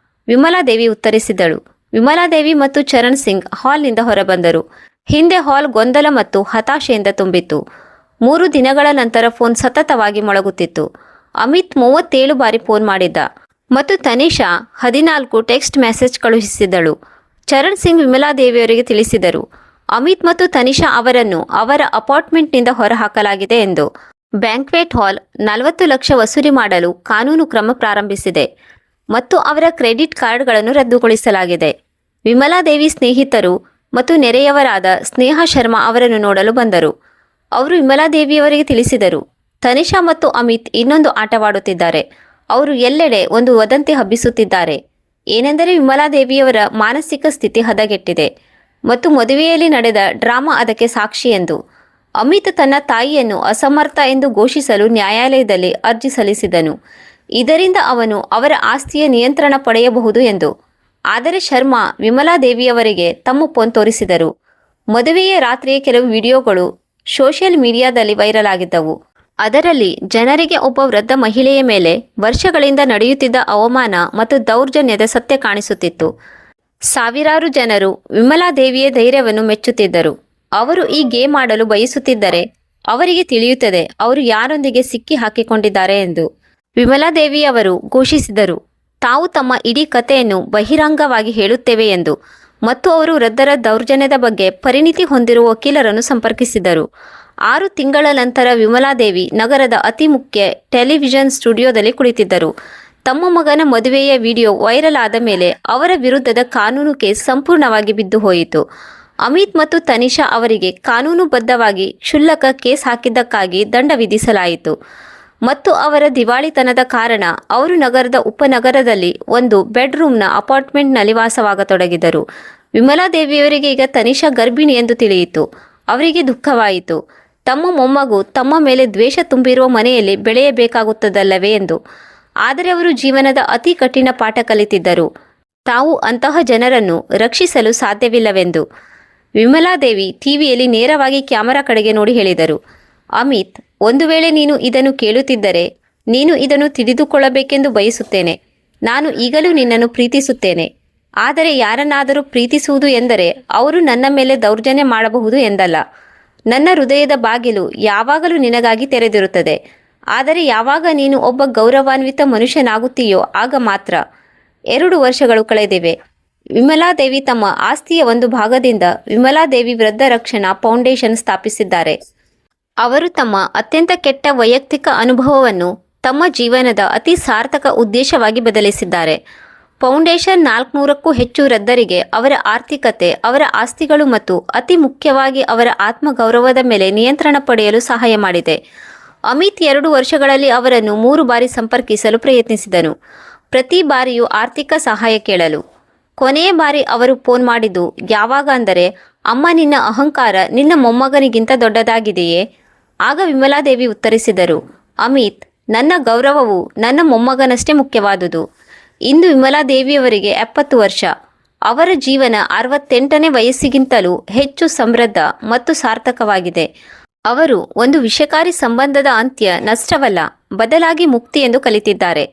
ವಿಮಲಾದೇವಿ ಉತ್ತರಿಸಿದಳು. ವಿಮಲಾದೇವಿ ಮತ್ತು ಚರಣ್ ಸಿಂಗ್ ಹಾಲ್ನಿಂದ ಹೊರಬಂದರು. ಹಿಂದೆ ಹಾಲ್ ಗೊಂದಲ ಮತ್ತು ಹತಾಶೆಯಿಂದ ತುಂಬಿತ್ತು. 3 ದಿನಗಳ ನಂತರ ಫೋನ್ ಸತತವಾಗಿ ಮೊಳಗುತ್ತಿತ್ತು. ಅಮಿತ್ 37 ಬಾರಿ ಫೋನ್ ಮಾಡಿದ್ದ ಮತ್ತು ತನಿಷಾ 14 ಟೆಕ್ಸ್ಟ್ ಮೆಸೇಜ್ ಕಳುಹಿಸಿದಳು. ಚರಣ್ ಸಿಂಗ್ ವಿಮಲಾದೇವಿಯವರಿಗೆ ತಿಳಿಸಿದರು ಅಮಿತ್ ಮತ್ತು ತನಿಷಾ ಅವರನ್ನು ಅವರ ಅಪಾರ್ಟ್ಮೆಂಟ್ನಿಂದ ಹೊರಹಾಕಲಾಗಿದೆ ಎಂದು. ಬ್ಯಾಂಕ್ವೆಟ್ ಹಾಲ್ 40 ಲಕ್ಷ ವಸೂಲಿ ಮಾಡಲು ಕಾನೂನು ಕ್ರಮ ಪ್ರಾರಂಭಿಸಿದೆ ಮತ್ತು ಅವರ ಕ್ರೆಡಿಟ್ ಕಾರ್ಡ್ಗಳನ್ನು ರದ್ದುಗೊಳಿಸಲಾಗಿದೆ. ವಿಮಲಾದೇವಿ ಸ್ನೇಹಿತರು ಮತ್ತು ನೆರೆಯವರಾದ ಸ್ನೇಹಾ ಶರ್ಮಾ ಅವರನ್ನು ನೋಡಲು ಬಂದರು. ಅವರು ವಿಮಲಾದೇವಿಯವರಿಗೆ ತಿಳಿಸಿದರು ತನಿಷಾ ಮತ್ತು ಅಮಿತ್ ಇನ್ನೊಂದು ಆಟವಾಡುತ್ತಿದ್ದಾರೆ. ಅವರು ಎಲ್ಲೆಡೆ ಒಂದು ವದಂತಿ ಹಬ್ಬಿಸುತ್ತಿದ್ದಾರೆ. ಏನೆಂದರೆ ವಿಮಲಾದೇವಿಯವರ ಮಾನಸಿಕ ಸ್ಥಿತಿ ಹದಗೆಟ್ಟಿದೆ ಮತ್ತು ಮದುವೆಯಲ್ಲಿ ನಡೆದ ಡ್ರಾಮಾ ಅದಕ್ಕೆ ಸಾಕ್ಷಿ ಎಂದು. ಅಮಿತ್ ತನ್ನ ತಾಯಿಯನ್ನು ಅಸಮರ್ಥ ಎಂದು ಘೋಷಿಸಲು ನ್ಯಾಯಾಲಯದಲ್ಲಿ ಅರ್ಜಿ ಸಲ್ಲಿಸಿದನು. ಇದರಿಂದ ಅವನು ಅವರ ಆಸ್ತಿಯ ನಿಯಂತ್ರಣ ಪಡೆಯಬಹುದು ಎಂದು. ಆದರೆ ಶರ್ಮಾ ವಿಮಲಾದೇವಿಯವರಿಗೆ ತಮ್ಮ ಫೋನ್ ತೋರಿಸಿದರು. ಮದುವೆಯ ರಾತ್ರಿಯ ಕೆಲವು ವಿಡಿಯೋಗಳು ಸೋಷಿಯಲ್ ಮೀಡಿಯಾದಲ್ಲಿ ವೈರಲ್ ಆಗಿದ್ದವು. ಅದರಲ್ಲಿ ಜನರಿಗೆ ಒಬ್ಬ ವೃದ್ಧ ಮಹಿಳೆಯ ಮೇಲೆ ವರ್ಷಗಳಿಂದ ನಡೆಯುತ್ತಿದ್ದ ಅವಮಾನ ಮತ್ತು ದೌರ್ಜನ್ಯದ ಸತ್ಯ ಕಾಣಿಸುತ್ತಿತ್ತು. ಸಾವಿರಾರು ಜನರು ವಿಮಲಾದೇವಿಯ ಧೈರ್ಯವನ್ನು ಮೆಚ್ಚುತ್ತಿದ್ದರು. ಅವರು ಈ ಗೇಮ್ ಆಡಲು ಬಯಸುತ್ತಿದ್ದರೆ ಅವರಿಗೆ ತಿಳಿಯುತ್ತದೆ ಅವರು ಯಾರೊಂದಿಗೆ ಸಿಕ್ಕಿ ಹಾಕಿಕೊಂಡಿದ್ದಾರೆ ಎಂದು. ವಿಮಲಾದೇವಿಯವರು ಘೋಷಿಸಿದರು ತಾವು ತಮ್ಮ ಇಡೀ ಕಥೆಯನ್ನು ಬಹಿರಂಗವಾಗಿ ಹೇಳುತ್ತೇವೆ ಎಂದು ಮತ್ತು ಅವರು ವೃದ್ಧರ ದೌರ್ಜನ್ಯದ ಬಗ್ಗೆ ಪರಿಣಿತಿ ಹೊಂದಿರುವ ವಕೀಲರನ್ನು ಸಂಪರ್ಕಿಸಿದರು. 6 ತಿಂಗಳ ನಂತರ ವಿಮಲಾದೇವಿ ನಗರದ ಅತಿ ಮುಖ್ಯ ಟೆಲಿವಿಷನ್ ಸ್ಟುಡಿಯೋದಲ್ಲಿ ಕುಳಿತಿದ್ದರು. ತಮ್ಮ ಮಗನ ಮದುವೆಯ ವಿಡಿಯೋ ವೈರಲ್ ಆದ ಮೇಲೆ ಅವರ ವಿರುದ್ಧದ ಕಾನೂನು ಕೇಸ್ ಸಂಪೂರ್ಣವಾಗಿ ಬಿದ್ದು ಹೋಯಿತು. ಅಮಿತ್ ಮತ್ತು ತನಿಷಾ ಅವರಿಗೆ ಕಾನೂನುಬದ್ಧವಾಗಿ ಕ್ಷುಲ್ಲಕ ಕೇಸ್ ಹಾಕಿದ್ದಕ್ಕಾಗಿ ದಂಡ ವಿಧಿಸಲಾಯಿತು ಮತ್ತು ಅವರ ದಿವಾಳಿತನದ ಕಾರಣ ಅವರು ನಗರದ ಉಪನಗರದಲ್ಲಿ ಒಂದು ಬೆಡ್ರೂಮ್ನ ಅಪಾರ್ಟ್ಮೆಂಟ್ನಲ್ಲಿ ವಾಸವಾಗತೊಡಗಿದರು. ವಿಮಲಾದೇವಿಯವರಿಗೆ ಈಗ ತನಿಷಾ ಗರ್ಭಿಣಿ ಎಂದು ತಿಳಿಯಿತು. ಅವರಿಗೆ ದುಃಖವಾಯಿತು. ತಮ್ಮ ಮೊಮ್ಮಗು ತಮ್ಮ ಮೇಲೆ ದ್ವೇಷ ತುಂಬಿರುವ ಮನೆಯಲ್ಲಿ ಬೆಳೆಯಬೇಕಾಗುತ್ತದಲ್ಲವೇ ಎಂದು. ಆದರೆ ಅವರು ಜೀವನದ ಅತಿ ಕಠಿಣ ಪಾಠ ಕಲಿತಿದ್ದರು. ತಾವು ಅಂತಹ ಜನರನ್ನು ರಕ್ಷಿಸಲು ಸಾಧ್ಯವಿಲ್ಲವೆಂದು. ವಿಮಲಾದೇವಿ ಟಿವಿಯಲ್ಲಿ ನೇರವಾಗಿ ಕ್ಯಾಮರಾ ಕಡೆಗೆ ನೋಡಿ ಹೇಳಿದರು, ಅಮಿತ್, ಒಂದು ವೇಳೆ ನೀನು ಇದನ್ನು ಕೇಳುತ್ತಿದ್ದರೆ ನೀನು ಇದನ್ನು ತಿಳಿದುಕೊಳ್ಳಬೇಕೆಂದು ಬಯಸುತ್ತೇನೆ. ನಾನು ಈಗಲೂ ನಿನ್ನನ್ನು ಪ್ರೀತಿಸುತ್ತೇನೆ. ಆದರೆ ಯಾರನ್ನಾದರೂ ಪ್ರೀತಿಸುವುದು ಎಂದರೆ ಅವರು ನನ್ನ ಮೇಲೆ ದೌರ್ಜನ್ಯ ಮಾಡಬಹುದು ಎಂದಲ್ಲ. ನನ್ನ ಹೃದಯದ ಬಾಗಿಲು ಯಾವಾಗಲೂ ನಿನಗಾಗಿ ತೆರೆದಿರುತ್ತದೆ. ಆದರೆ ಯಾವಾಗ ನೀನು ಒಬ್ಬ ಗೌರವಾನ್ವಿತ ಮನುಷ್ಯನಾಗುತ್ತೀಯೋ ಆಗ ಮಾತ್ರ. 2 ವರ್ಷಗಳು ಕಳೆದಿವೆ. ವಿಮಲಾದೇವಿ ತಮ್ಮ ಆಸ್ತಿಯ ಒಂದು ಭಾಗದಿಂದ ವಿಮಲಾದೇವಿ ವೃದ್ಧ ರಕ್ಷಣಾ ಫೌಂಡೇಶನ್ ಸ್ಥಾಪಿಸಿದ್ದಾರೆ. ಅವರು ತಮ್ಮ ಅತ್ಯಂತ ಕೆಟ್ಟ ವೈಯಕ್ತಿಕ ಅನುಭವವನ್ನು ತಮ್ಮ ಜೀವನದ ಅತಿ ಸಾರ್ಥಕ ಉದ್ದೇಶವಾಗಿ ಬದಲಿಸಿದ್ದಾರೆ. ಫೌಂಡೇಶನ್ 400ಕ್ಕೂ ಹೆಚ್ಚು ವೃದ್ಧರಿಗೆ ಅವರ ಆರ್ಥಿಕತೆ, ಅವರ ಆಸ್ತಿಗಳು ಮತ್ತು ಅತಿ ಮುಖ್ಯವಾಗಿ ಅವರ ಆತ್ಮಗೌರವದ ಮೇಲೆ ನಿಯಂತ್ರಣ ಪಡೆಯಲು ಸಹಾಯ ಮಾಡಿದೆ. ಅಮಿತ್ 2 ವರ್ಷಗಳಲ್ಲಿ ಅವರನ್ನು 3 ಬಾರಿ ಸಂಪರ್ಕಿಸಲು ಪ್ರಯತ್ನಿಸಿದನು. ಪ್ರತಿ ಬಾರಿಯೂ ಆರ್ಥಿಕ ಸಹಾಯ ಕೇಳಲು. ಕೊನೆಯ ಬಾರಿ ಅವರು ಫೋನ್ ಮಾಡಿದ್ದು ಯಾವಾಗ ಅಂದರೆ, ಅಮ್ಮ, ನಿನ್ನ ಅಹಂಕಾರ ನಿನ್ನ ಮೊಮ್ಮಗನಿಗಿಂತ ದೊಡ್ಡದಾಗಿದೆಯೇ? ಆಗ ವಿಮಲಾದೇವಿ ಉತ್ತರಿಸಿದರು, ಅಮಿತ್, ನನ್ನ ಗೌರವವು ನನ್ನ ಮೊಮ್ಮಗನಷ್ಟೇ ಮುಖ್ಯವಾದುದು. ಇಂದು ವಿಮಲಾದೇವಿಯವರಿಗೆ 70 ವರ್ಷ. ಅವರ ಜೀವನ 68ನೇ ವಯಸ್ಸಿಗಿಂತಲೂ ಹೆಚ್ಚು ಸಮೃದ್ಧ ಮತ್ತು ಸಾರ್ಥಕವಾಗಿದೆ. ಅವರು ಒಂದು ವಿಷಕಾರಿ ಸಂಬಂಧದ ಅಂತ್ಯ ನಷ್ಟವಲ್ಲ, ಬದಲಾಗಿ ಮುಕ್ತಿ ಎಂದು ಕಲಿತಿದ್ದಾರೆ.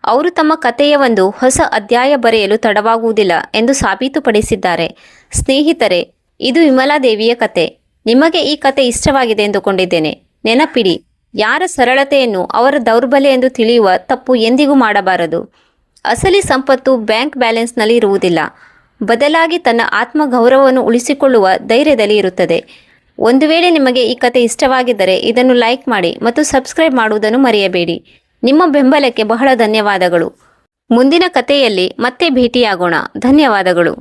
ಅವರು ತಮ್ಮ ಕಥೆಯ ಒಂದು ಹೊಸ ಅಧ್ಯಾಯ ಬರೆಯಲು ತಡವಾಗುವುದಿಲ್ಲ ಎಂದು ಸಾಬೀತುಪಡಿಸಿದ್ದಾರೆ. ಸ್ನೇಹಿತರೆ, ಇದು ವಿಮಲಾದೇವಿಯ ಕತೆ. ನಿಮಗೆ ಈ ಕತೆ ಇಷ್ಟವಾಗಿದೆ ಎಂದುಕೊಂಡಿದ್ದೇನೆ. ನೆನಪಿಡಿ, ಯಾರ ಸರಳತೆಯನ್ನು ಅವರ ದೌರ್ಬಲ್ಯ ಎಂದು ತಿಳಿಯುವ ತಪ್ಪು ಎಂದಿಗೂ ಮಾಡಬಾರದು. ಅಸಲಿ ಸಂಪತ್ತು ಬ್ಯಾಂಕ್ ಬ್ಯಾಲೆನ್ಸ್ನಲ್ಲಿ ಇರುವುದಿಲ್ಲ, ಬದಲಾಗಿ ತನ್ನ ಆತ್ಮಗೌರವವನ್ನು ಉಳಿಸಿಕೊಳ್ಳುವ ಧೈರ್ಯದಲ್ಲಿ ಇರುತ್ತದೆ. ಒಂದು ವೇಳೆ ನಿಮಗೆ ಈ ಕತೆ ಇಷ್ಟವಾಗಿದ್ದರೆ ಇದನ್ನು ಲೈಕ್ ಮಾಡಿ ಮತ್ತು ಸಬ್ಸ್ಕ್ರೈಬ್ ಮಾಡುವುದನ್ನು ಮರೆಯಬೇಡಿ. ನಿಮ್ಮ ಬೆಂಬಲಕ್ಕೆ ಬಹಳ ಧನ್ಯವಾದಗಳು. ಮುಂದಿನ ಕಥೆಯಲ್ಲಿ ಮತ್ತೆ ಭೇಟಿಯಾಗೋಣ. ಧನ್ಯವಾದಗಳು.